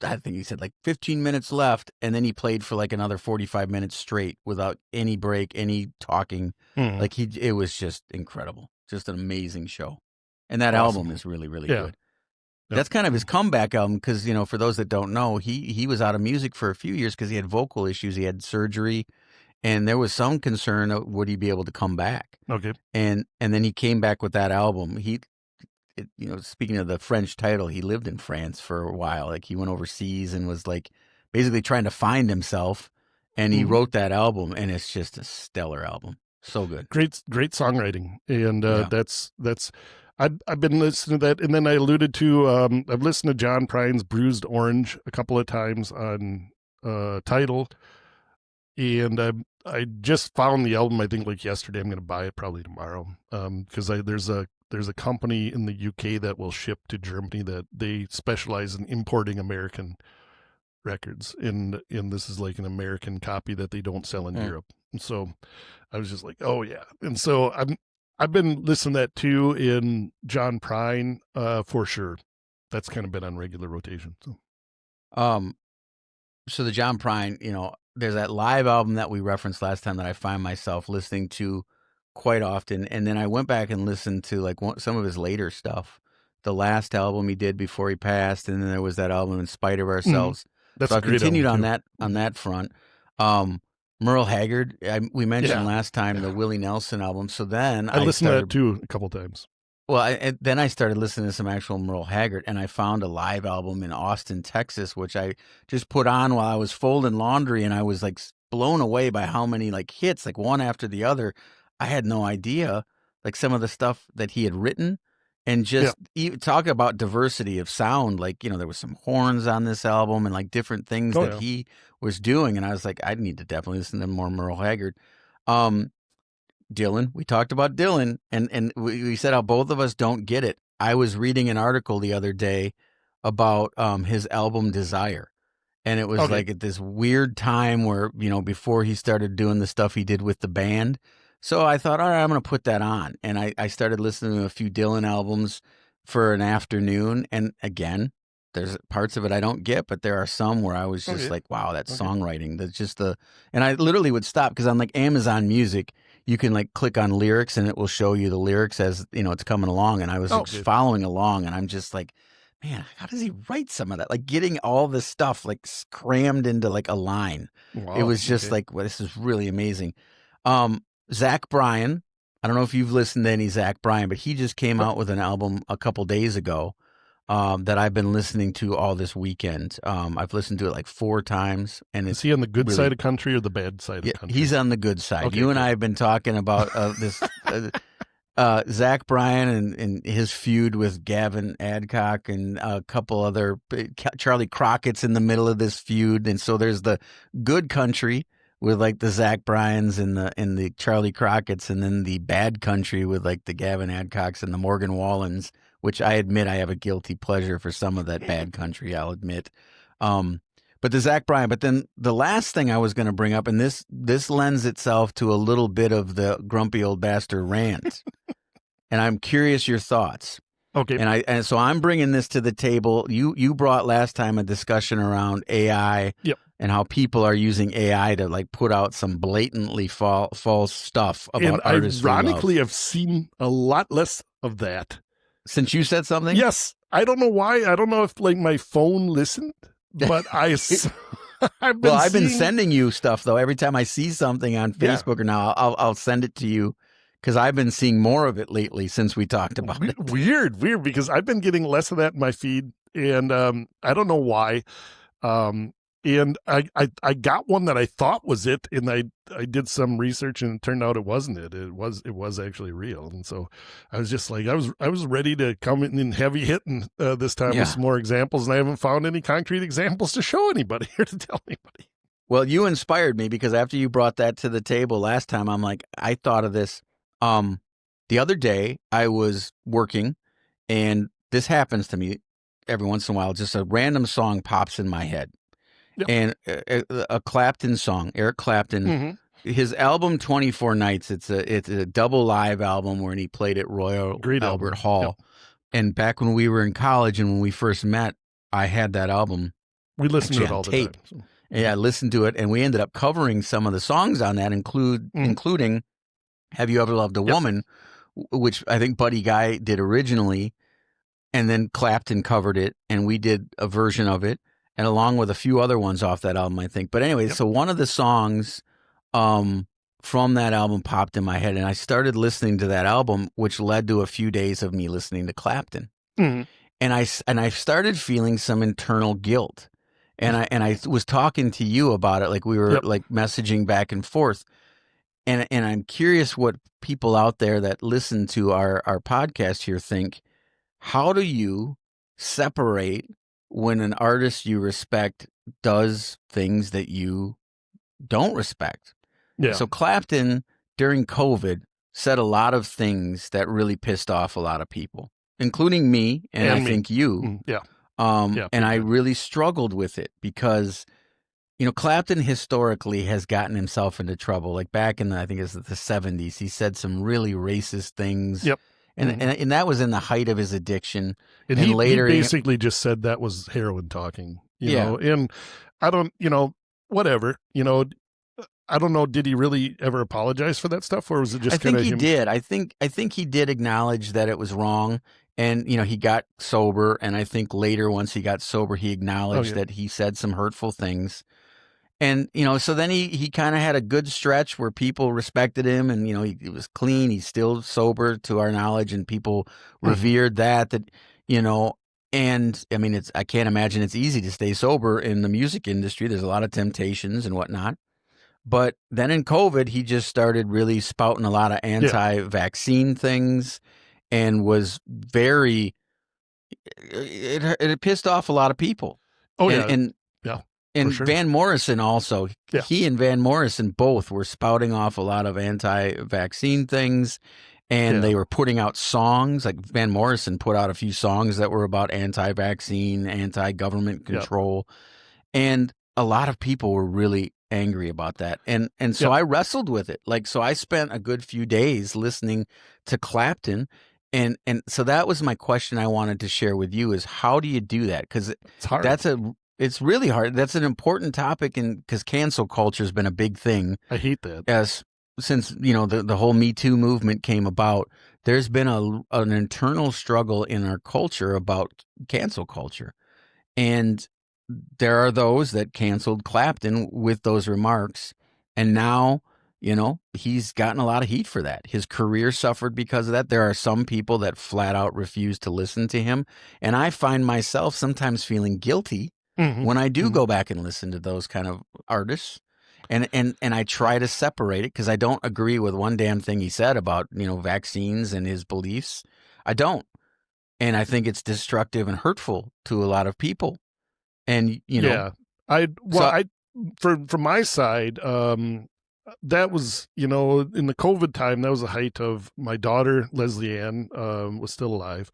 I think he said like 15 minutes left. And then he played for like another 45 minutes straight without any break, any talking. Like it was just incredible. Just an amazing show. And that album is really, really good. That's kind of his comeback album because, you know, for those that don't know, he was out of music for a few years because he had vocal issues. He had surgery, and there was some concern of would he be able to come back. Okay. And then he came back with that album. Speaking of the French title, he lived in France for a while. Like he went overseas and was like basically trying to find himself, and he wrote that album, and it's just a stellar album. So good. Great songwriting. And that's I've been listening to that, and then I alluded to I've listened to John Prine's Bruised Orange a couple of times on Tidal, and I just found the album, I think, like yesterday. I'm going to buy it probably tomorrow because there's a company in the UK that will ship to Germany that they specialize in importing American records, and this is like an American copy that they don't sell in Europe. And so I was just like, oh yeah, and so I've been listening to that too in John Prine for sure. That's kind of been on regular rotation. So the John Prine, you know, there's that live album that we referenced last time that I find myself listening to quite often, and then I went back and listened to like some of his later stuff. The last album he did before he passed, and then there was that album In Spite of Ourselves. That's so a I've great continued album, on that front. Merle Haggard, we mentioned last time the Willie Nelson album. So then I listened to that too a couple times. Well, then I started listening to some actual Merle Haggard, and I found a live album in Austin, Texas, which I just put on while I was folding laundry, and I was like blown away by how many like hits, like one after the other. I had no idea, like some of the stuff that he had written, and just talk about diversity of sound. Like, you know, there was some horns on this album and like different things that he was doing, and I was like, I need to definitely listen to more Merle Haggard. Dylan, we talked about Dylan, and we said how both of us don't get it. I was reading an article the other day about his album Desire, and it was like at this weird time where, you know, before he started doing the stuff he did with the band. So I thought, all right, I'm going to put that on, and I started listening to a few Dylan albums for an afternoon, and again, there's parts of it I don't get, but there are some where I was just like, wow, that songwriting. That's just and I literally would stop because on like Amazon Music, you can like click on lyrics and it will show you the lyrics as, you know, it's coming along. And I was just following along, and I'm just like, man, how does he write some of that? Like getting all this stuff like crammed into like a line. Wow, it was just like, well, this is really amazing. Zach Bryan, I don't know if you've listened to any Zach Bryan, but he just came out with an album a couple days ago. that I've been listening to all this weekend. I've listened to it like 4 times, and Is it's he on the good really- side of country or the bad side of country? he's on the good side. Okay, You and good. I have been talking about this Zach Bryan and his feud with Gavin Adcock and a couple other Charlie Crockett's in the middle of this feud, and so there's the good country with like the Zach Bryans and the Charlie Crockett's, and then the bad country with like the Gavin Adcocks and the Morgan Wallens, which I admit I have a guilty pleasure for some of that bad country, I'll admit. But the Zach Bryan, but then the last thing I was going to bring up, and this lends itself to a little bit of the grumpy old bastard rant, and I'm curious your thoughts. Okay. And so I'm bringing this to the table. You brought last time a discussion around AI. Yep. And how people are using AI to like put out some blatantly false stuff about And artists. ironically, I've seen a lot less of that. Since you said something? Yes. I don't know why. I don't know if like my phone listened, but I've been sending you stuff though. Every time I see something on Facebook or now, I'll send it to you because I've been seeing more of it lately since we talked about it. Weird, because I've been getting less of that in my feed, and I don't know why. And I got one that I thought was it, and I did some research, and it turned out it wasn't it. It was actually real, and so I was just like I was ready to come in heavy hitting this time with some more examples, and I haven't found any concrete examples to show anybody or to tell anybody. Well, you inspired me because after you brought that to the table last time, I'm like, I thought of this. The other day I was working, and this happens to me every once in a while. Just a random song pops in my head. Yep. And a Clapton song, Eric Clapton, his album 24 Nights. It's a double live album where he played at Royal Albert Hall. Yep. And back when we were in college and when we first met, I had that album. We listened to it all the tape. time. So. Yeah, I listened to it, and we ended up covering some of the songs on that, including "Have You Ever Loved a Woman," which I think Buddy Guy did originally, and then Clapton covered it, and we did a version of it. And along with a few other ones off that album, I think. But anyway, so one of the songs from that album popped in my head, and I started listening to that album, which led to a few days of me listening to Clapton. Mm-hmm. And I started feeling some internal guilt. And I was talking to you about it, like we were like messaging back and forth. And I'm curious what people out there that listen to our podcast here think. How do you separate when an artist you respect does things that you don't respect? Yeah. So Clapton during COVID said a lot of things that really pissed off a lot of people, including me and I think you. Yeah. And I really struggled with it because, you know, Clapton historically has gotten himself into trouble. Like back in I think it was the 70s, he said some really racist things. Yep. And that was in the height of his addiction. And he basically just said that was heroin talking, you know, and I don't, whatever, I don't know. Did he really ever apologize for that stuff, or was it just kind of I think he did. I think he did acknowledge that it was wrong. And, he got sober. And I think later, once he got sober, he acknowledged that he said some hurtful things. And, so then he kind of had a good stretch where people respected him and, he was clean. He's still sober to our knowledge, and people revered that, and I mean, I can't imagine it's easy to stay sober in the music industry. There's a lot of temptations and whatnot. But then in COVID, he just started really spouting a lot of anti-vaccine things and was it pissed off a lot of people. Oh, And sure. Van Morrison also, he and Van Morrison both were spouting off a lot of anti-vaccine things, and they were putting out songs. Like Van Morrison put out a few songs that were about anti-vaccine, anti-government control, and a lot of people were really angry about that. And so I wrestled with it. Like, so I spent a good few days listening to Clapton, and so that was my question I wanted to share with you is how do you do that? Because it's hard. It's really hard. That's an important topic, and because cancel culture has been a big thing. I hate that. Since the whole Me Too movement came about, there's been an internal struggle in our culture about cancel culture, and there are those that canceled Clapton with those remarks, and now he's gotten a lot of heat for that. His career suffered because of that. There are some people that flat out refuse to listen to him. And I find myself sometimes feeling guilty when I do go back and listen to those kind of artists. And I try to separate it because I don't agree with one damn thing he said about, vaccines and his beliefs. I don't. And I think it's destructive and hurtful to a lot of people. And, from my side, that was, in the COVID time, that was the height of my daughter, Leslie Ann, was still alive.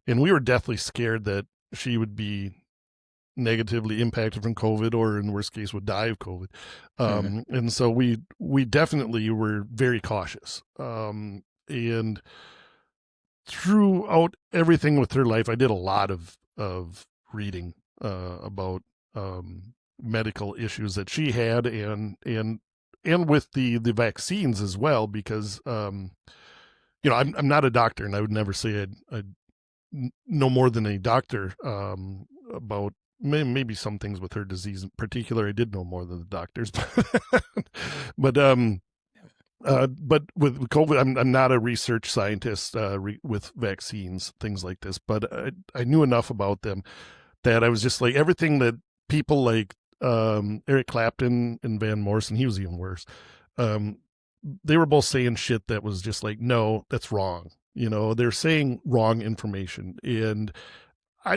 And we were deathly scared that she would be negatively impacted from COVID, or in the worst case would die of COVID. And so we definitely were very cautious. And throughout everything with her life, I did a lot of reading about medical issues that she had, and with the vaccines as well, because I'm not a doctor, and I would never say I'd know more than a doctor about maybe some things with her disease in particular. I did know more than the doctors, but with COVID, I'm not a research scientist with vaccines, things like this. But I knew enough about them that I was just like, everything that people like Eric Clapton and Van Morrison, he was even worse. They were both saying shit that was just like, no, that's wrong. They're saying wrong information, and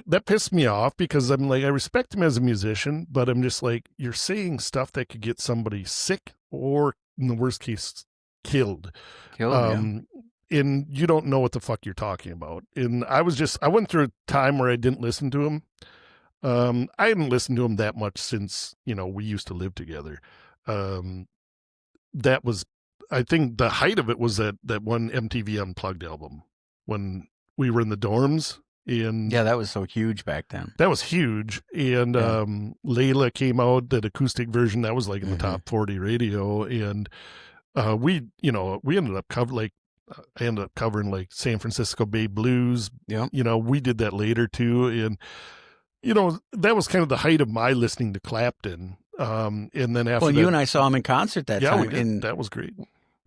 that pissed me off, because I'm like, I respect him as a musician, but I'm just like, you're saying stuff that could get somebody sick, or in the worst case, killed. And you don't know what the fuck you're talking about. And I went through a time where I didn't listen to him. I hadn't listened to him that much since, we used to live together. That was, I think the height of it was that one MTV Unplugged album when we were in the dorms. And yeah, that was so huge back then. That was huge. And Layla came out, that acoustic version, that was like in the top 40 radio. And we ended up I ended up covering like San Francisco Bay Blues. Yeah. We did that later too. And that was kind of the height of my listening to Clapton. And then after you and I saw him in concert that time. We did. And that was great.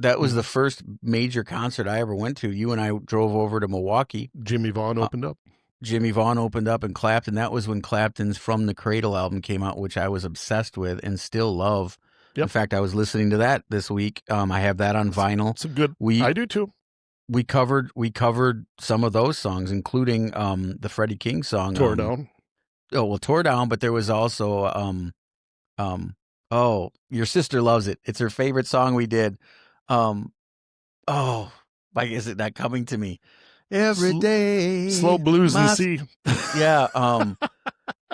That was the first major concert I ever went to. You and I drove over to Milwaukee. Jimmy Vaughn opened up. Jimmy Vaughn opened up, and Clapton. That was when Clapton's From the Cradle album came out, which I was obsessed with and still love. Yep. In fact, I was listening to that this week. I have that on vinyl. It's a good. I do too. We covered some of those songs, including the Freddie King song, Tore Down. Oh, well, Tore Down, but there was also Your Sister Loves It. It's her favorite song we did. Why is it not coming to me? Every day. Slow Blues and C. Yeah.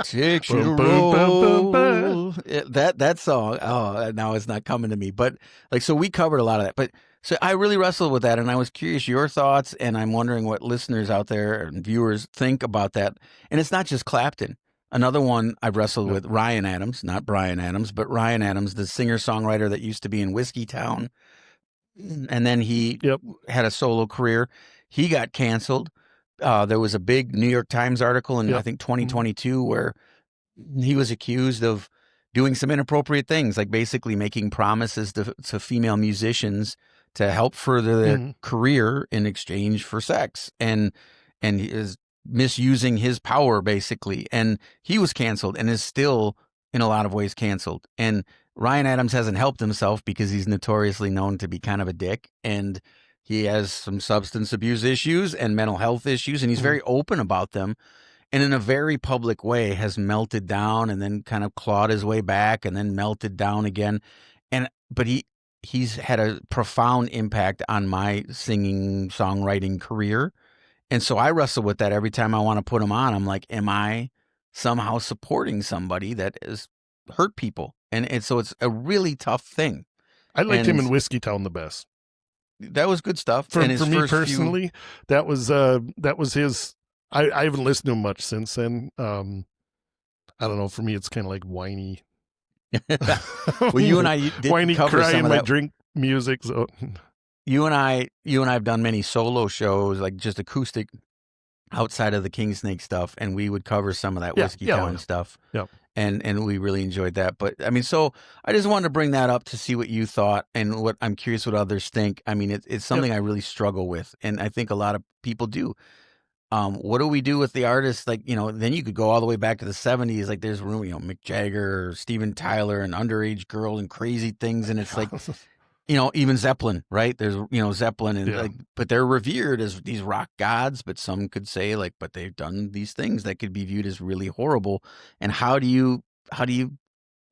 Take your roll. That song. Oh, now it's not coming to me. But so we covered a lot of that. But so I really wrestled with that, and I was curious your thoughts, and I'm wondering what listeners out there and viewers think about that. And it's not just Clapton. Another one I've wrestled with, Ryan Adams, not Bryan Adams, but Ryan Adams, the singer-songwriter that used to be in Whiskey Town. And then he had a solo career. He got canceled. There was a big New York Times article in, I think, 2022 where he was accused of doing some inappropriate things, like basically making promises to female musicians to help further their career in exchange for sex. And he is misusing his power, basically. And he was canceled and is still, in a lot of ways, canceled. And Ryan Adams hasn't helped himself because he's notoriously known to be kind of a dick, and he has some substance abuse issues and mental health issues, and he's very open about them, and in a very public way has melted down and then kind of clawed his way back and then melted down again. But he's had a profound impact on my singing, songwriting career. And so I wrestle with that every time I want to put him on. I'm like, am I somehow supporting somebody that has hurt people? And so it's a really tough thing. I liked him in Whiskey Town the best. That was good stuff. For me personally, that was his. I haven't listened to him much since then. I don't know. For me, it's kind of like whiny. Well, you and I did whiny, cover cry some in of my that. drink music. So you and I have done many solo shows, like just acoustic, outside of the Kingsnake stuff, and we would cover some of that Whiskey Town stuff. Yeah. and we really enjoyed that. But I mean, so I just wanted to bring that up to see what you thought, and what I'm curious what others think. I mean, it's something I really struggle with, and I think a lot of people do. What do we do with the artists? Like, then you could go all the way back to the 70s. Like, there's room, Mick Jagger or Steven Tyler and Underage Girl and Crazy Things, and it's like, even Zeppelin, right? There's, Zeppelin, and but they're revered as these rock gods. But some could say, like, but they've done these things that could be viewed as really horrible. And how do you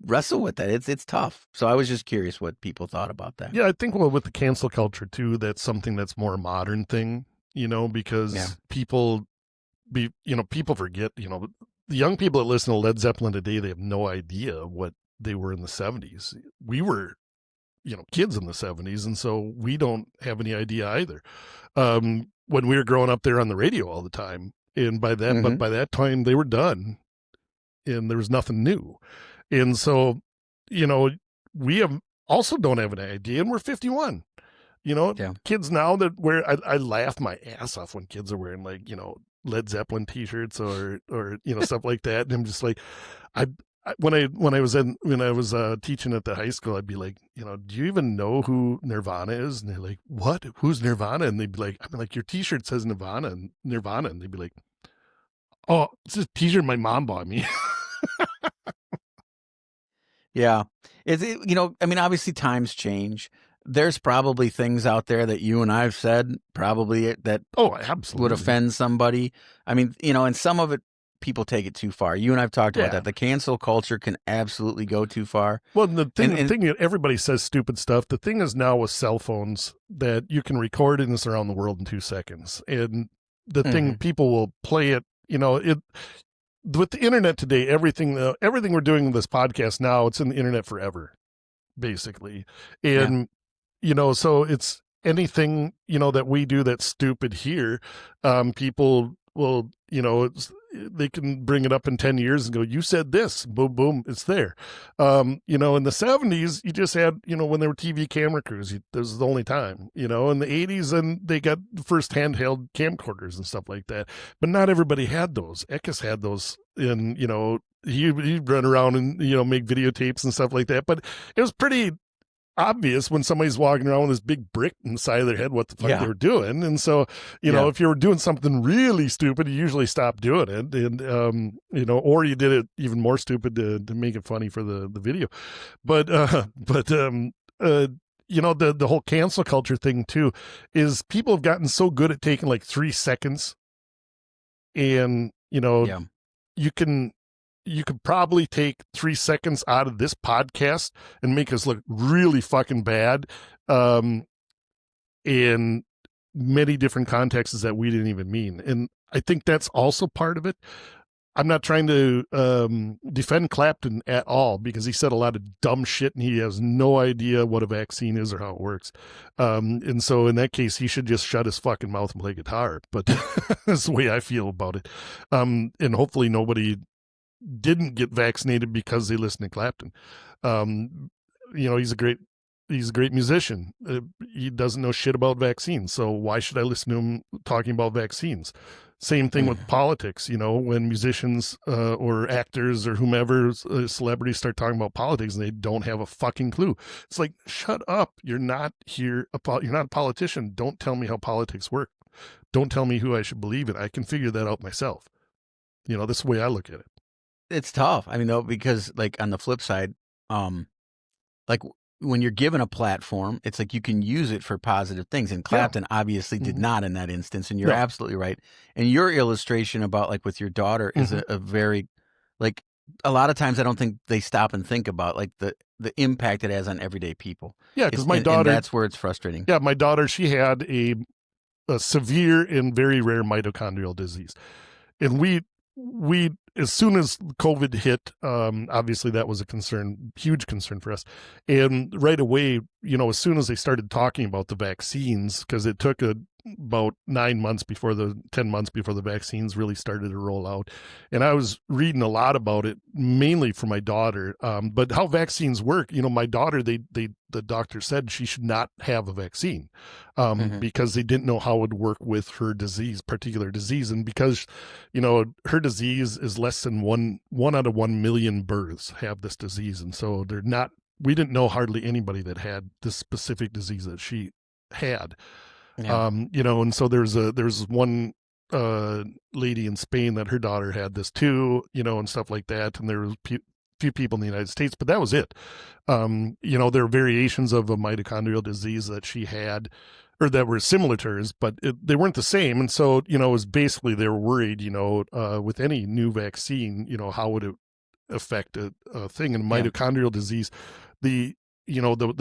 wrestle with that? It's tough. So I was just curious what people thought about that. Yeah, I think with the cancel culture too, that's something that's more a modern thing. Because people forget, the young people that listen to Led Zeppelin today, they have no idea what they were in the 70s. We were, kids in the 70s, and so we don't have any idea either. When we were growing up, there on the radio all the time, and by that time they were done, and there was nothing new. And so, we also don't have an idea, and we're 51. Kids now that I laugh my ass off when kids are wearing like, Led Zeppelin t-shirts or stuff like that. And I'm just like, when I was teaching at the high school, I'd be like, do you even know who Nirvana is? And they're like, what? Who's Nirvana? And they'd be like, I'm like, your t-shirt says Nirvana. And they'd be like, oh, it's this t-shirt my mom bought me. Yeah. I mean, obviously times change. There's probably things out there that you and I've said probably that absolutely would offend somebody. I mean, and some of it, people take it too far. You and I've talked about that. The cancel culture can absolutely go too far. Well, the thing everybody says stupid stuff. The thing is now with cell phones that you can record this around the world in 2 seconds. And the thing, people will play it, with the internet today, everything we're doing with this podcast now, it's in the internet forever, basically. And, so it's anything, that we do that's stupid here. People will, they can bring it up in 10 years and go, you said this, boom, boom, it's there. In the 70s, you just had, when there were TV camera crews, this was the only time, in the 80s, and they got the first handheld camcorders and stuff like that. But not everybody had those. Eckes had those, and, he'd run around and, make videotapes and stuff like that. But it was pretty obvious when somebody's walking around with this big brick inside of their head what the fuck they were doing. And so, if you were doing something really stupid, you usually stopped doing it. And, or you did it even more stupid to make it funny for the video. But the whole cancel culture thing too is people have gotten so good at taking like 3 seconds and, you could probably take 3 seconds out of this podcast and make us look really fucking bad in many different contexts that we didn't even mean. And I think that's also part of it. I'm not trying to defend Clapton at all because he said a lot of dumb shit and he has no idea what a vaccine is or how it works. And so in that case, he should just shut his fucking mouth and play guitar. But that's the way I feel about it. And hopefully nobody didn't get vaccinated because they listened to Clapton. He's a great musician. He doesn't know shit about vaccines. So why should I listen to him talking about vaccines? Same thing with politics. When musicians or actors or whomever, celebrities start talking about politics and they don't have a fucking clue. It's like, shut up. You're not you're not a politician. Don't tell me how politics work. Don't tell me who I should believe in. I can figure that out myself. This is the way I look at it. It's tough. I mean, though, because like on the flip side, like when you're given a platform, it's like you can use it for positive things. And Clapton obviously did not in that instance. And you're absolutely right. And your illustration about like with your daughter is a very, like a lot of times I don't think they stop and think about like the impact it has on everyday people. Yeah, because my daughter, and that's where it's frustrating. Yeah, my daughter, she had a severe and very rare mitochondrial disease. And we as soon as COVID hit, obviously that was a concern, huge concern for us. And right away, as soon as they started talking about the vaccines, because it took about 10 months before the vaccines really started to roll out. And I was reading a lot about it, mainly for my daughter. But how vaccines work, my daughter, the doctor said she should not have a vaccine because they didn't know how it would work with her particular disease. And because, her disease is less than one out of 1 million births have this disease. And so we didn't know hardly anybody that had this specific disease that she had. Yeah. And so there's one lady in Spain that her daughter had this too, and stuff like that. And there was few people in the United States, but that was it. There are variations of a mitochondrial disease that she had, or that were similar to hers, but they weren't the same. And so, it was basically they were worried, with any new vaccine, how would it affect a thing? And mitochondrial disease, the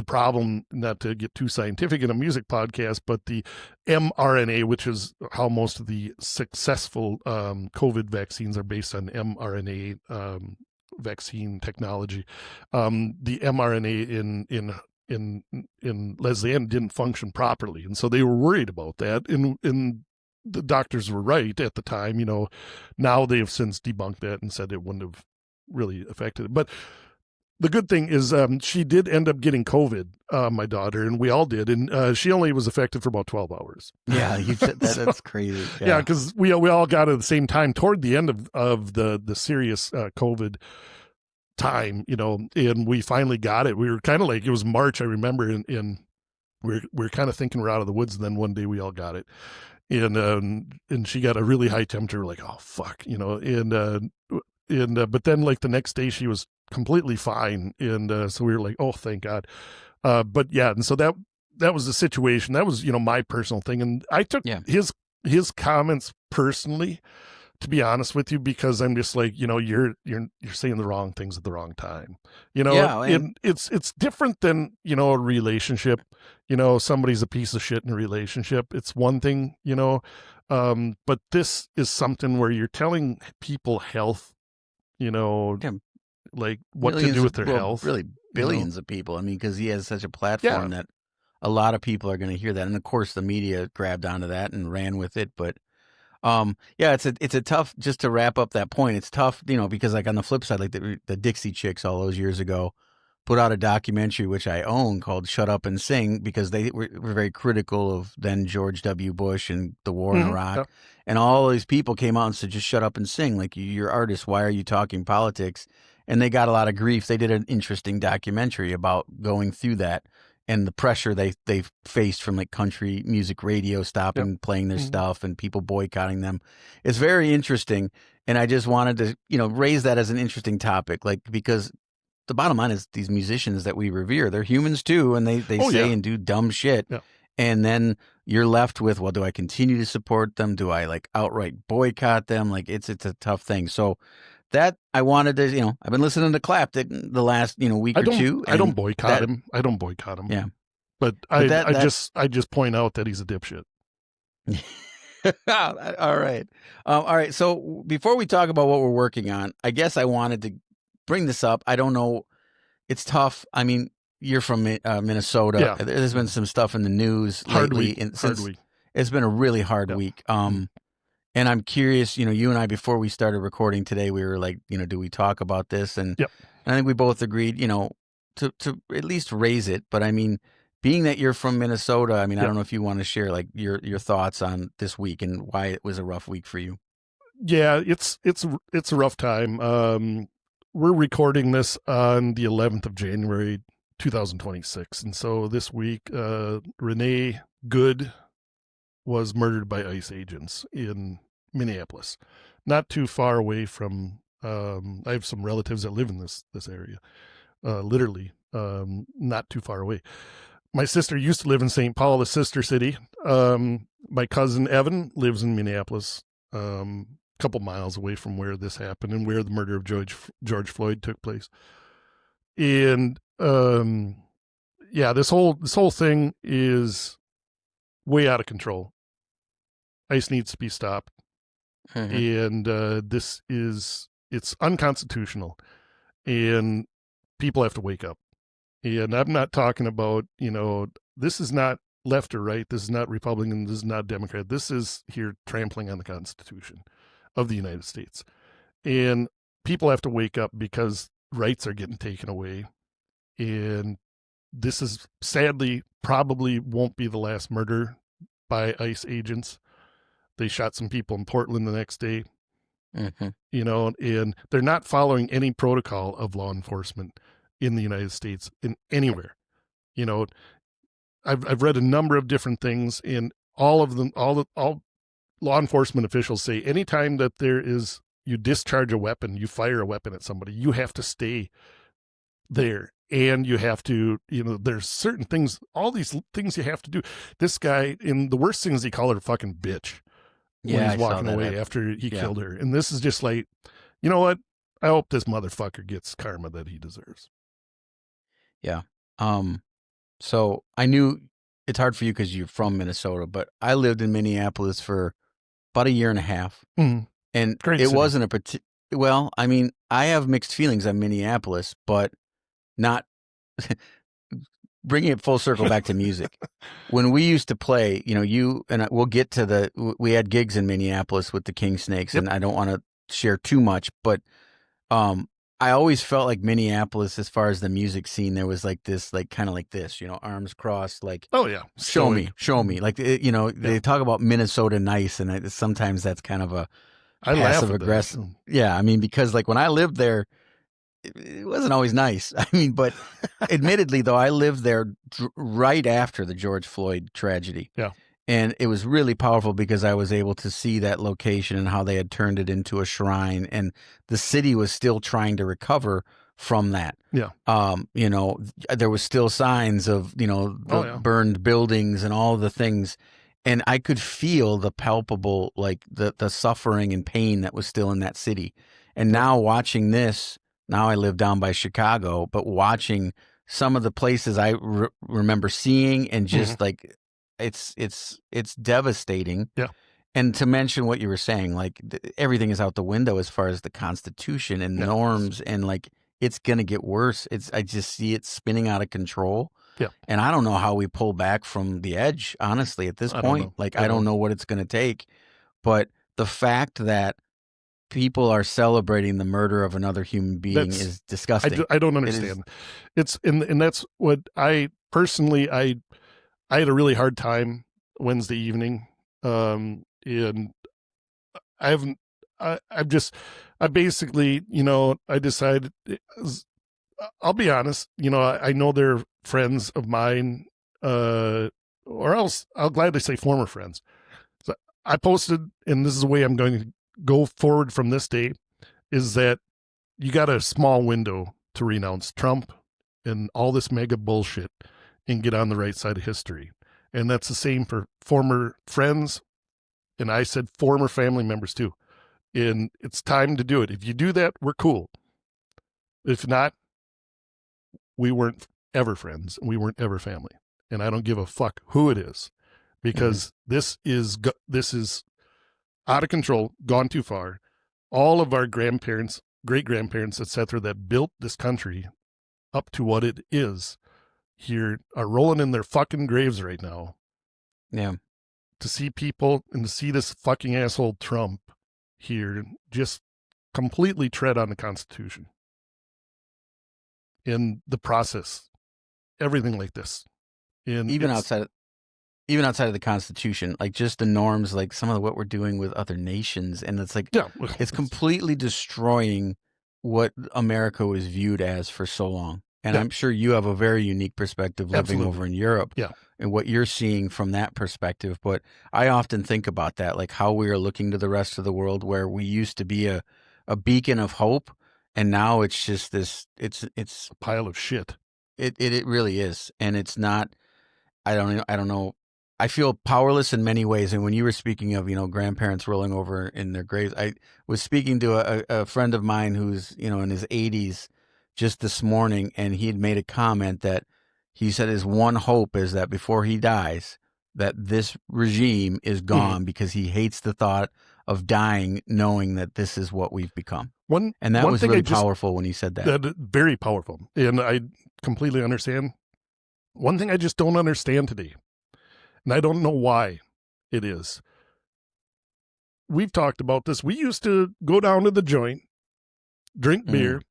problem, not to get too scientific in a music podcast, but the mRNA, which is how most of the successful COVID vaccines are based on mRNA vaccine technology. The mRNA in Leslie Ann didn't function properly, and so they were worried about that. And the doctors were right at the time. Now they have since debunked that and said it wouldn't have really affected it. But the good thing is she did end up getting COVID, my daughter, and we all did. And she only was affected for about 12 hours. Yeah, you said that. That's crazy. Yeah, because we all got it at the same time toward the end of the serious COVID time, and we finally got it. We were kind of like, it was March, I remember, and we were kind of thinking we're out of the woods. And then one day we all got it. And she got a really high temperature. We're like, oh, fuck, but then like the next day she was completely fine. And so we were like, oh, thank God. But yeah, and so that was the situation. That was, my personal thing. And I took his comments personally, to be honest with you, because I'm just like, you're saying the wrong things at the wrong time. And it's different than, a relationship. Somebody's a piece of shit in a relationship. It's one thing, but this is something where you're telling people health, like what to do with their health. Really billions of people. I mean, because he has such a platform that a lot of people are going to hear that. And of course the media grabbed onto that and ran with it. But it's a tough, just to wrap up that point, it's tough, because like on the flip side, like the Dixie Chicks all those years ago put out a documentary, which I own, called Shut Up and Sing, because they were very critical of then George W. Bush and the war in Iraq. Yep. And all these people came out and said, just shut up and sing. Like, you're artists. Why are you talking politics? And they got a lot of grief. They did an interesting documentary about going through that and the pressure they faced from like country music radio stopping playing their stuff and people boycotting them. It's very interesting. And I just wanted to, raise that as an interesting topic, like, because the bottom line is these musicians that we revere, they're humans too. And they say and do dumb shit. Yeah. And then you're left with, well, do I continue to support them? Do I like outright boycott them? Like it's a tough thing. So that I wanted to, I've been listening to Clapton the last, week or two. I don't boycott him. I don't boycott him. Yeah. But I just point out that he's a dipshit. All right. All right. So before we talk about what we're working on, I guess I wanted to bring this up. I don't know. It's tough. I mean, you're from Minnesota. Yeah. There's been some stuff in the news lately. Hard week. It's been a really hard week. And I'm curious, you and I, before we started recording today, we were like, do we talk about this? And I think we both agreed, to at least raise it. But I mean, being that you're from Minnesota, I mean, I don't know if you want to share like your thoughts on this week and why it was a rough week for you. Yeah, it's a rough time. We're recording this on the 11th of January, 2026. And so this week, Renee Good was murdered by ICE agents in Minneapolis, not too far away from, I have some relatives that live in this area, literally, not too far away. My sister used to live in St. Paul, the sister city. My cousin Evan lives in Minneapolis, a couple miles away from where this happened and where the murder of George Floyd took place. And this whole thing is way out of control. ICE needs to be stopped. And it's unconstitutional. And people have to wake up. And I'm not talking about, this is not left or right. This is not Republican. This is not Democrat. This is here trampling on the Constitution of the United States. And people have to wake up because rights are getting taken away. And this is sadly probably won't be the last murder by ICE agents. They shot some people in Portland the next day. Mm-hmm. And they're not following any protocol of law enforcement in the United States in anywhere. I've read a number of different things, and all of them, all law enforcement officials say anytime that you discharge a weapon, you fire a weapon at somebody, you have to stay there. And you have to, there's certain things, all these things you have to do. This guy, and the worst thing is he called her a fucking bitch when he's walking away after he killed her. And this is just like, you know what? I hope this motherfucker gets karma that he deserves. Yeah. So I knew it's hard for you because you're from Minnesota, but I lived in Minneapolis for about a year and a half. Mm-hmm. And Great it city. wasn't well, I mean, I have mixed feelings on Minneapolis, but not bringing it full circle back to music. When we used to play, you and we'll get to we had gigs in Minneapolis with the Kingsnakes, and I don't want to share too much, but I always felt like Minneapolis, as far as the music scene, there was like this, like kind of like this, arms crossed, like, oh yeah, show me, like, they talk about Minnesota nice, and sometimes that's kind of a passive aggressive. Yeah, I mean, because like when I lived there, it wasn't always nice. I mean, but admittedly, though, I lived there right after the George Floyd tragedy. Yeah. And it was really powerful because I was able to see that location and how they had turned it into a shrine. And the city was still trying to recover from that. Yeah. There was still signs of, burned buildings and all the things. And I could feel the palpable, like the suffering and pain that was still in that city. And now watching this, now I live down by Chicago, but watching some of the places I remember seeing, and just like, it's devastating. Yeah. And to mention what you were saying, like everything is out the window as far as the Constitution and norms, and like it's going to get worse. I just see it spinning out of control. Yeah. And I don't know how we pull back from the edge, honestly, at this point. Like, I don't know what it's going to take. But the fact that people are celebrating the murder of another human being is disgusting. I don't understand. And that's what I personally, I had a really hard time Wednesday evening. And I basically, I decided, I'll be honest, I know they're friends of mine, or else I'll gladly say former friends. So I posted, and this is the way I'm going to go forward from this day, is that you got a small window to renounce Trump and all this mega bullshit and get on the right side of history. And that's the same for former friends. And I said former family members too. And it's time to do it. If you do that, we're cool. If not, we weren't ever friends. We weren't ever family. And I don't give a fuck who it is, because this is out of control, gone too far. All of our grandparents, great-grandparents, etc., that built this country up to what it is here are rolling in their fucking graves right now. Yeah. To see people and to see this fucking asshole Trump here just completely tread on the Constitution in the process, everything like this. And even outside of the Constitution, like just the norms, like some of what we're doing with other nations, and it's like, it's completely destroying what America was viewed as for so long. And I'm sure you have a very unique perspective living over in Europe, and what you're seeing from that perspective. But I often think about that, like how we are looking to the rest of the world, where we used to be a beacon of hope, and now it's just this, it's a pile of shit. It really is. And it's not, I don't know. I feel powerless in many ways. And when you were speaking of, grandparents rolling over in their graves, I was speaking to a friend of mine who's, in his 80s just this morning, and he had made a comment that he said his one hope is that before he dies, that this regime is gone, because he hates the thought of dying knowing that this is what we've become. And that was really powerful when he said that. Very powerful. And I completely understand. One thing I just don't understand today, and I don't know why it is. We've talked about this. We used to go down to the joint, drink beer,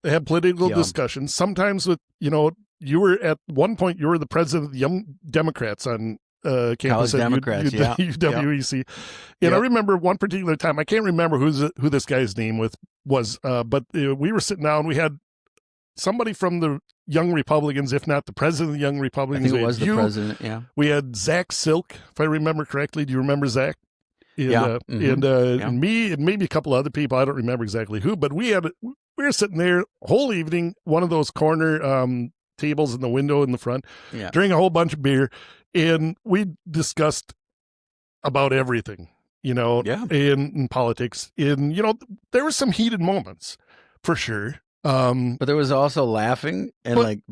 have political discussions. Sometimes with, you were at one point, you were the president of the Young Democrats on campus College Democrats, yeah. UWEC. And I remember one particular time, I can't remember who this guy's name was, but we were sitting down. We had somebody from the Young Republicans, if not the president of the Young I Republicans. think it was the president, yeah. We had Zach Silk, if I remember correctly. Do you remember Zach? And, and me and maybe a couple other people. I don't remember exactly who, but we were sitting there whole evening, one of those corner tables in the window in the front, drinking a whole bunch of beer, and we discussed about everything, in politics. And there were some heated moments, for sure. But there was also laughing and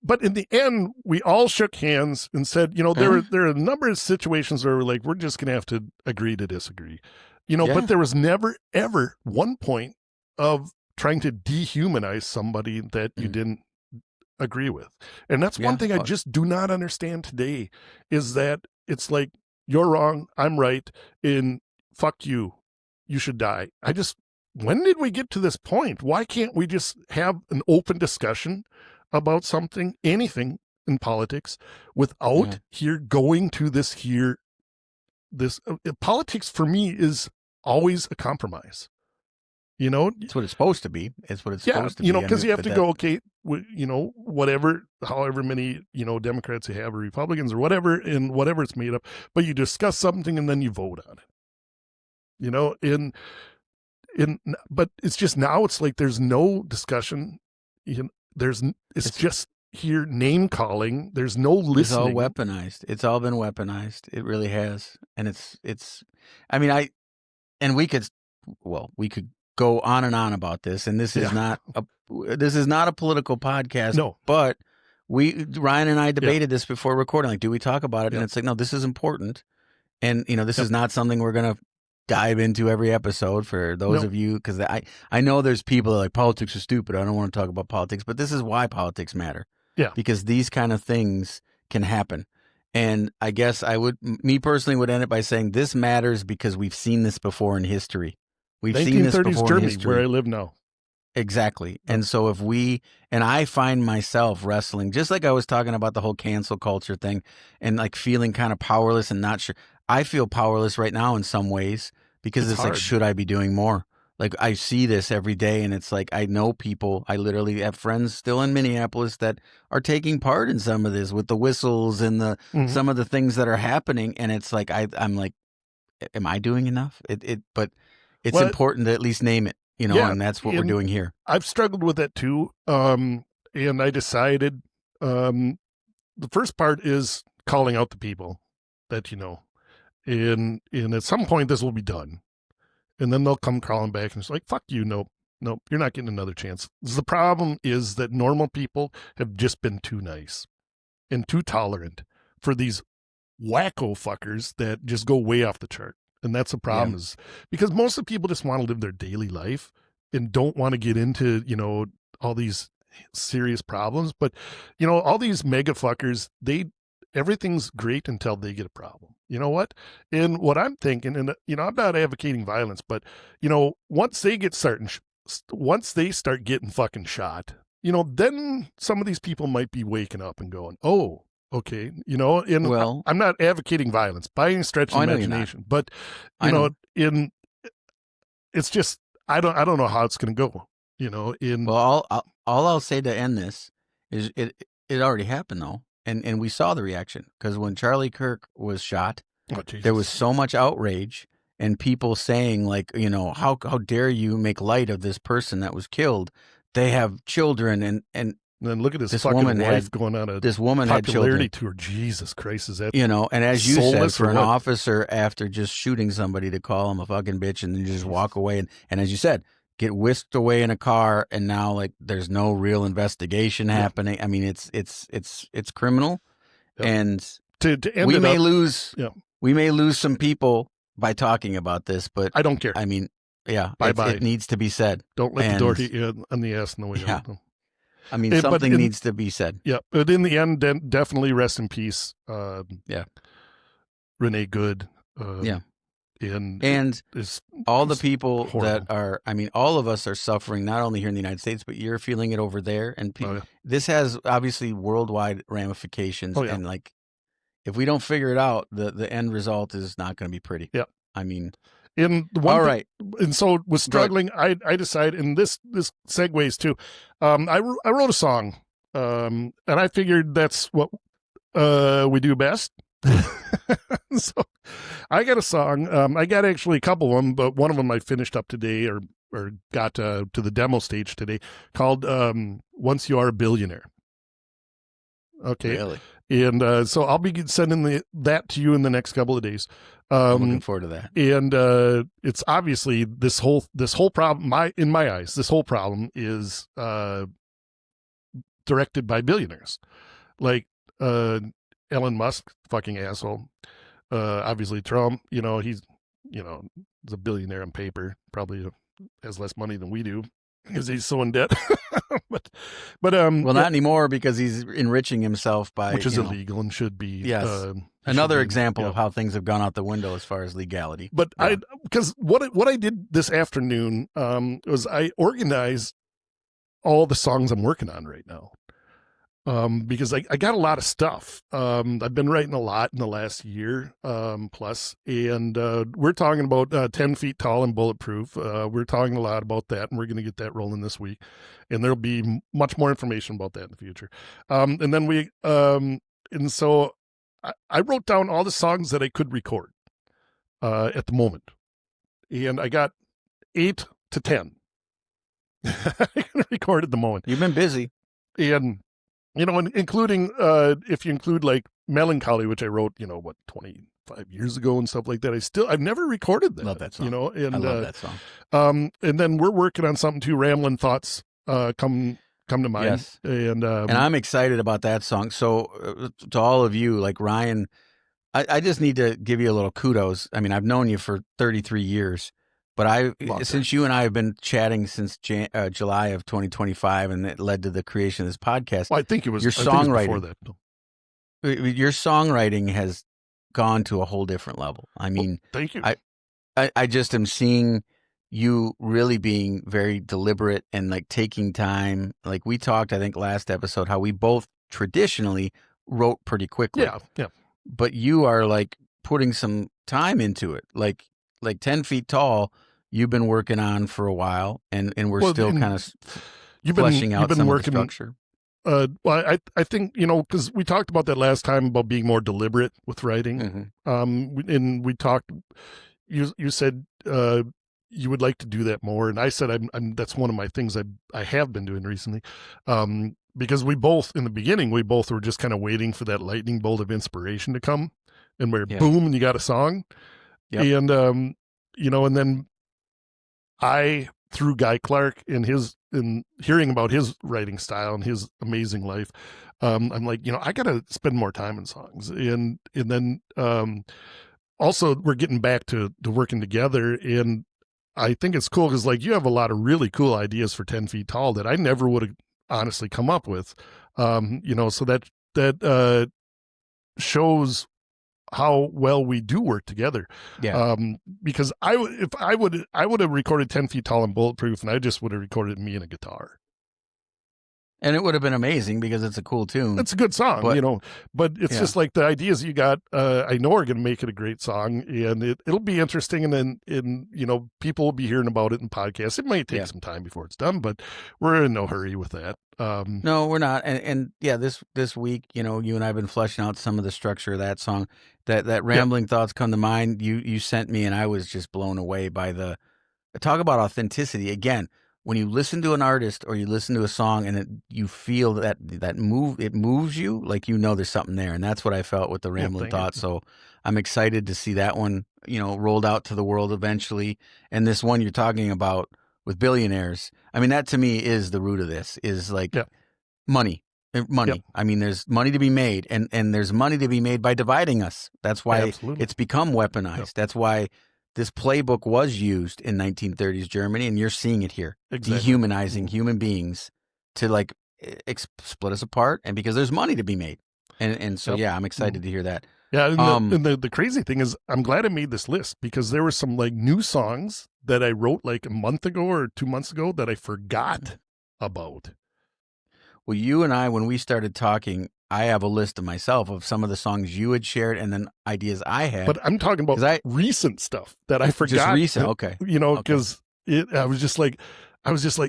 but in the end, we all shook hands and said, there are a number of situations where we're just going to have to agree to disagree, but there was never, ever one point of trying to dehumanize somebody that you didn't agree with. And that's one thing I just do not understand today, is that it's like, you're wrong, I'm right, and fuck you, you should die. When did we get to this point? Why can't we just have an open discussion about something, anything in politics, without going to this politics for me is always a compromise. It's what it's supposed to be. It's what it's supposed to be. Because you have to go, okay, whatever, however many, Democrats you have or Republicans or whatever, and whatever it's made up, but you discuss something and then you vote on it. But it's just now it's like there's no discussion. It's just here name calling. There's no listening. It's all weaponized. It's all been weaponized. It really has. And we could go on and on about this. And this is not a political podcast. No. But Ryan and I debated this before recording. Like, do we talk about it? And it's like, no, this is important. And this is not something we're going to dive into every episode for those of you, because I know there's people that are like, politics is stupid, I don't want to talk about politics, but this is why politics matter. Yeah. Because these kind of things can happen. And I guess me personally would end it by saying this matters because we've seen this before in history. We've seen this before Germany, in history. where I live now. Exactly. And so I find myself wrestling, just like I was talking about the whole cancel culture thing and like feeling kind of powerless and not sure. I feel powerless right now in some ways because it's like, should I be doing more? Like, I see this every day, and it's like, I know people, I literally have friends still in Minneapolis that are taking part in some of this with the whistles and some of the things that are happening. And it's like, I'm like, am I doing enough? But it's important to at least name it, and that's what we're doing here. I've struggled with that too. And I decided, the first part is calling out the people that, and at some point this will be done, and then they'll come crawling back and it's like, fuck you. Nope, you're not getting another chance. The problem is that normal people have just been too nice and too tolerant for these wacko fuckers that just go way off the chart. And that's the problem, is because most of the people just want to live their daily life and don't want to get into, all these serious problems. But, all these mega fuckers, everything's great until they get a problem. You know what? And what I'm thinking, and I'm not advocating violence, but once they start getting fucking shot, then some of these people might be waking up and going, oh, okay, and I'm not advocating violence by any stretch of the imagination, but it's just I don't know how it's going to go. All I'll say to end this is it already happened though. And we saw the reaction, because when Charlie Kirk was shot, there was so much outrage and people saying like, how dare you make light of this person that was killed? They have children and then look at this fucking wife going on a this woman popularity had children. tour. Jesus Christ, is that and as you said, for an officer after just shooting somebody to call him a fucking bitch and then just walk away and as you said, get whisked away in a car, and now like there's no real investigation happening. I mean, it's criminal, and to end we may lose some people by talking about this, but I don't care. I mean, bye. It needs to be said. Don't let the door hit you on the ass on the way out. I mean, something needs to be said. Yeah, but in the end, definitely rest in peace. Renee Good. And all the people that are, I mean, all of us are suffering, not only here in the United States, but you're feeling it over there. And this has obviously worldwide ramifications. And like, if we don't figure it out, the end result is not going to be pretty. Yeah. I mean, and the one all right. And so with struggling, I decided, and this segues too. I wrote a song, and I figured that's what we do best. So I got a song. I got actually a couple of them, but one of them I finished up today, or got to the demo stage today, called "Once You Are a Billionaire." Okay, Really? And so I'll be sending that to you in the next couple of days. I'm looking forward to that. And it's obviously this whole problem. In my eyes, this whole problem is directed by billionaires, like Elon Musk, fucking asshole. Obviously Trump, he's a billionaire on paper, probably has less money than we do because he's so in debt. but well, not anymore, because he's enriching himself by, which is illegal and should be. Yes. Another example of how things have gone out the window as far as legality. But because what I did this afternoon was I organized all the songs I'm working on right now. Because I got a lot of stuff. I've been writing a lot in the last year plus, and we're talking about 10 Feet Tall and Bulletproof. We're talking a lot about that, and we're going to get that rolling this week, and there'll be much more information about that in the future. And then and so I wrote down all the songs that I could record at the moment, and I got 8 to 10 I can record at the moment. You've been busy. And including if you include like Melancholy, which I wrote, 25 years ago and stuff like that. I've never recorded that. Love that song. And I love that song. And then we're working on something too. Rambling Thoughts come to mind. Yes. And I'm excited about that song. So to all of you, like Ryan, I just need to give you a little kudos. I mean, I've known you for 33 years. But since you and I have been chatting since July of 2025, and it led to the creation of this podcast. Well, I think it was your songwriting. Before that. Your songwriting has gone to a whole different level. I mean, thank you. I just am seeing you really being very deliberate and like taking time. Like we talked, I think last episode, how we both traditionally wrote pretty quickly. Yeah. But you are like putting some time into it, like 10 Feet Tall. You've been working on for a while, and we're still kind of fleshing out some of the structure. Well, I think, because we talked about that last time about being more deliberate with writing. Mm-hmm. And we talked, you said you would like to do that more. And I said, that's one of my things I have been doing recently. Because in the beginning, we both were just kind of waiting for that lightning bolt of inspiration to come, and boom, and you got a song. Yep. And, and then through Guy Clark and hearing about his writing style and his amazing life, I'm like, I got to spend more time in songs. And then, also we're getting back to working together. And I think it's cool because like you have a lot of really cool ideas for 10 Feet Tall that I never would have honestly come up with. So that shows how well we do work together. Yeah. Because I would have recorded 10 Feet Tall and Bulletproof, and I just would have recorded me and a guitar. And it would have been amazing because it's a cool tune. It's a good song, but it's just like the ideas you got, I know are going to make it a great song, and it'll be interesting. And then, people will be hearing about it in podcasts. It might take some time before it's done, but we're in no hurry with that. No, we're not. And this week, you and I have been fleshing out some of the structure of that song. That Rambling Thoughts Come to Mind. You sent me, and I was just blown away by talk about authenticity. Again, when you listen to an artist or you listen to a song and you feel that it moves you, like there's something there, and that's what I felt with the Rambling Thoughts. So I'm excited to see that one, rolled out to the world eventually. And this one you're talking about with billionaires, I mean, that to me is the root of this, is like money. Yep. I mean, there's money to be made, and there's money to be made by dividing us. That's why it's become weaponized. Yep. That's why this playbook was used in 1930s Germany, and you're seeing it here, dehumanizing human beings to like split us apart, and because there's money to be made. And so, I'm excited to hear that. Yeah. And the crazy thing is, I'm glad I made this list because there were some like new songs that I wrote like a month ago or 2 months ago that I forgot about. Well, you and I, when we started talking, I have a list of myself of some of the songs you had shared and then ideas I had. But I'm talking about recent stuff that I forgot. Just recent, okay. Because I was just like,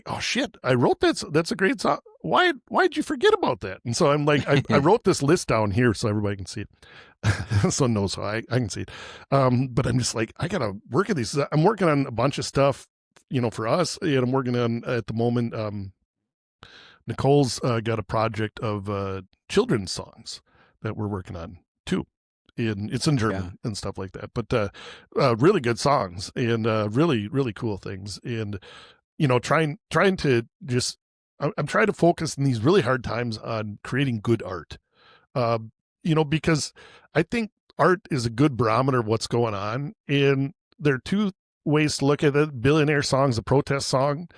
oh shit, I wrote that. That's a great song. Why'd you forget about that? And so I'm like, I wrote this list down here so everybody can see it. So I can see it. But I'm just like, I gotta work at these. I'm working on a bunch of stuff, for us. And I'm working on at the moment. Nicole's got a project of children's songs that we're working on too. It's in German and stuff like that, but really good songs and really, really cool things. And, trying to just, I'm trying to focus in these really hard times on creating good art, because I think art is a good barometer of what's going on. And there are two ways to look at it. Billionaire Song's a protest song.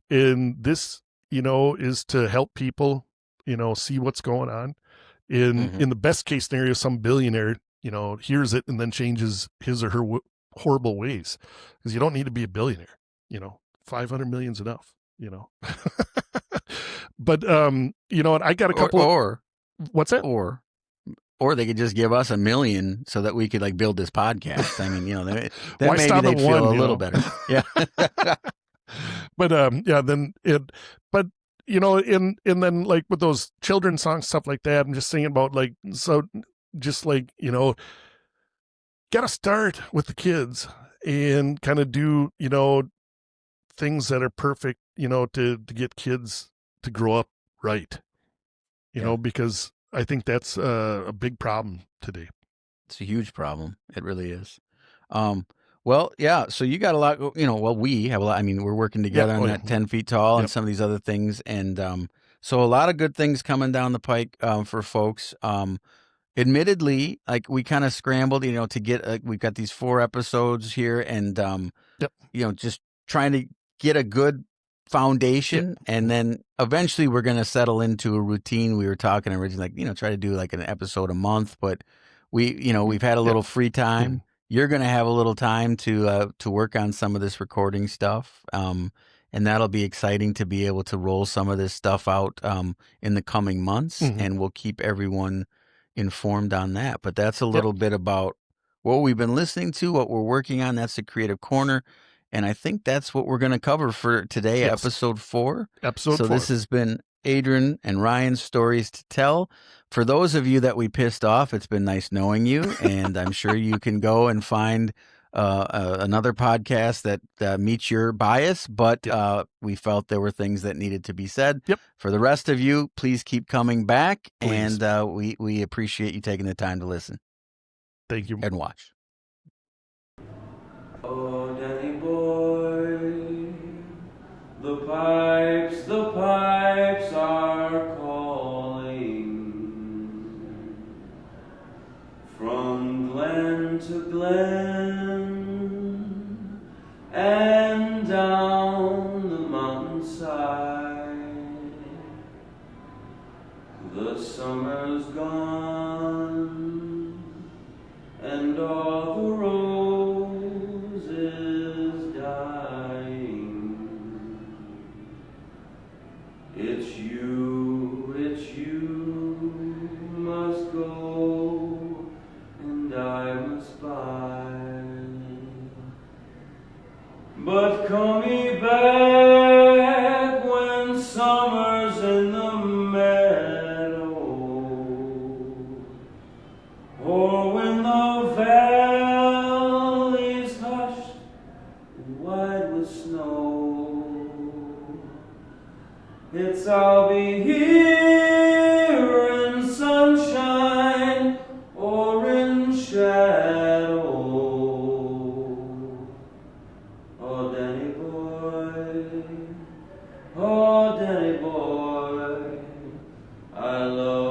And this, is to help people, see what's going on. In the best case scenario, some billionaire, hears it and then changes his or her horrible ways, because you don't need to be a billionaire. 500 million's enough. But I got a couple. Or what's that? Or they could just give us $1 million so that we could build this podcast. I mean, that maybe they'd feel a little better. Yeah. But and then with those children's songs, stuff like that, I'm just thinking about got to start with the kids and kind of do, things that are perfect, to get kids to grow up right, because I think that's a big problem today. It's a huge problem. It really is. Well, yeah. So you got a lot, we have a lot. I mean, we're working together on that 10 feet tall and some of these other things. And so a lot of good things coming down the pike for folks. Admittedly, we kind of scrambled, to get, we've got these 4 episodes here and, just trying to get a good foundation. And then eventually we're going to settle into a routine. We were talking originally, try to do an episode a month, but we've had a little free time. You're going to have a little time to work on some of this recording stuff. And that'll be exciting to be able to roll some of this stuff out in the coming months. And we'll keep everyone informed on that. But that's a little bit about what we've been listening to, what we're working on. That's the Creative Corner. And I think that's what we're going to cover for today, episode 4. So this has been Adrian and Ryan's Stories to Tell. For those of you that we pissed off, it's been nice knowing you, and I'm sure you can go and find another podcast that meets your bias, but we felt there were things that needed to be said. For the rest of you, please keep coming back, and we appreciate you taking the time to listen. Thank you. And watch. Oh, Danny boy, the pipes are calling from glen to glen and down the mountainside. The summer's gone and all the roses dying. It's you must go and I must buy. But call me back when summer's in the meadow, or when the valley's hushed and wide with snow. I'll be here in sunshine or in shadow. Oh, Danny boy, I love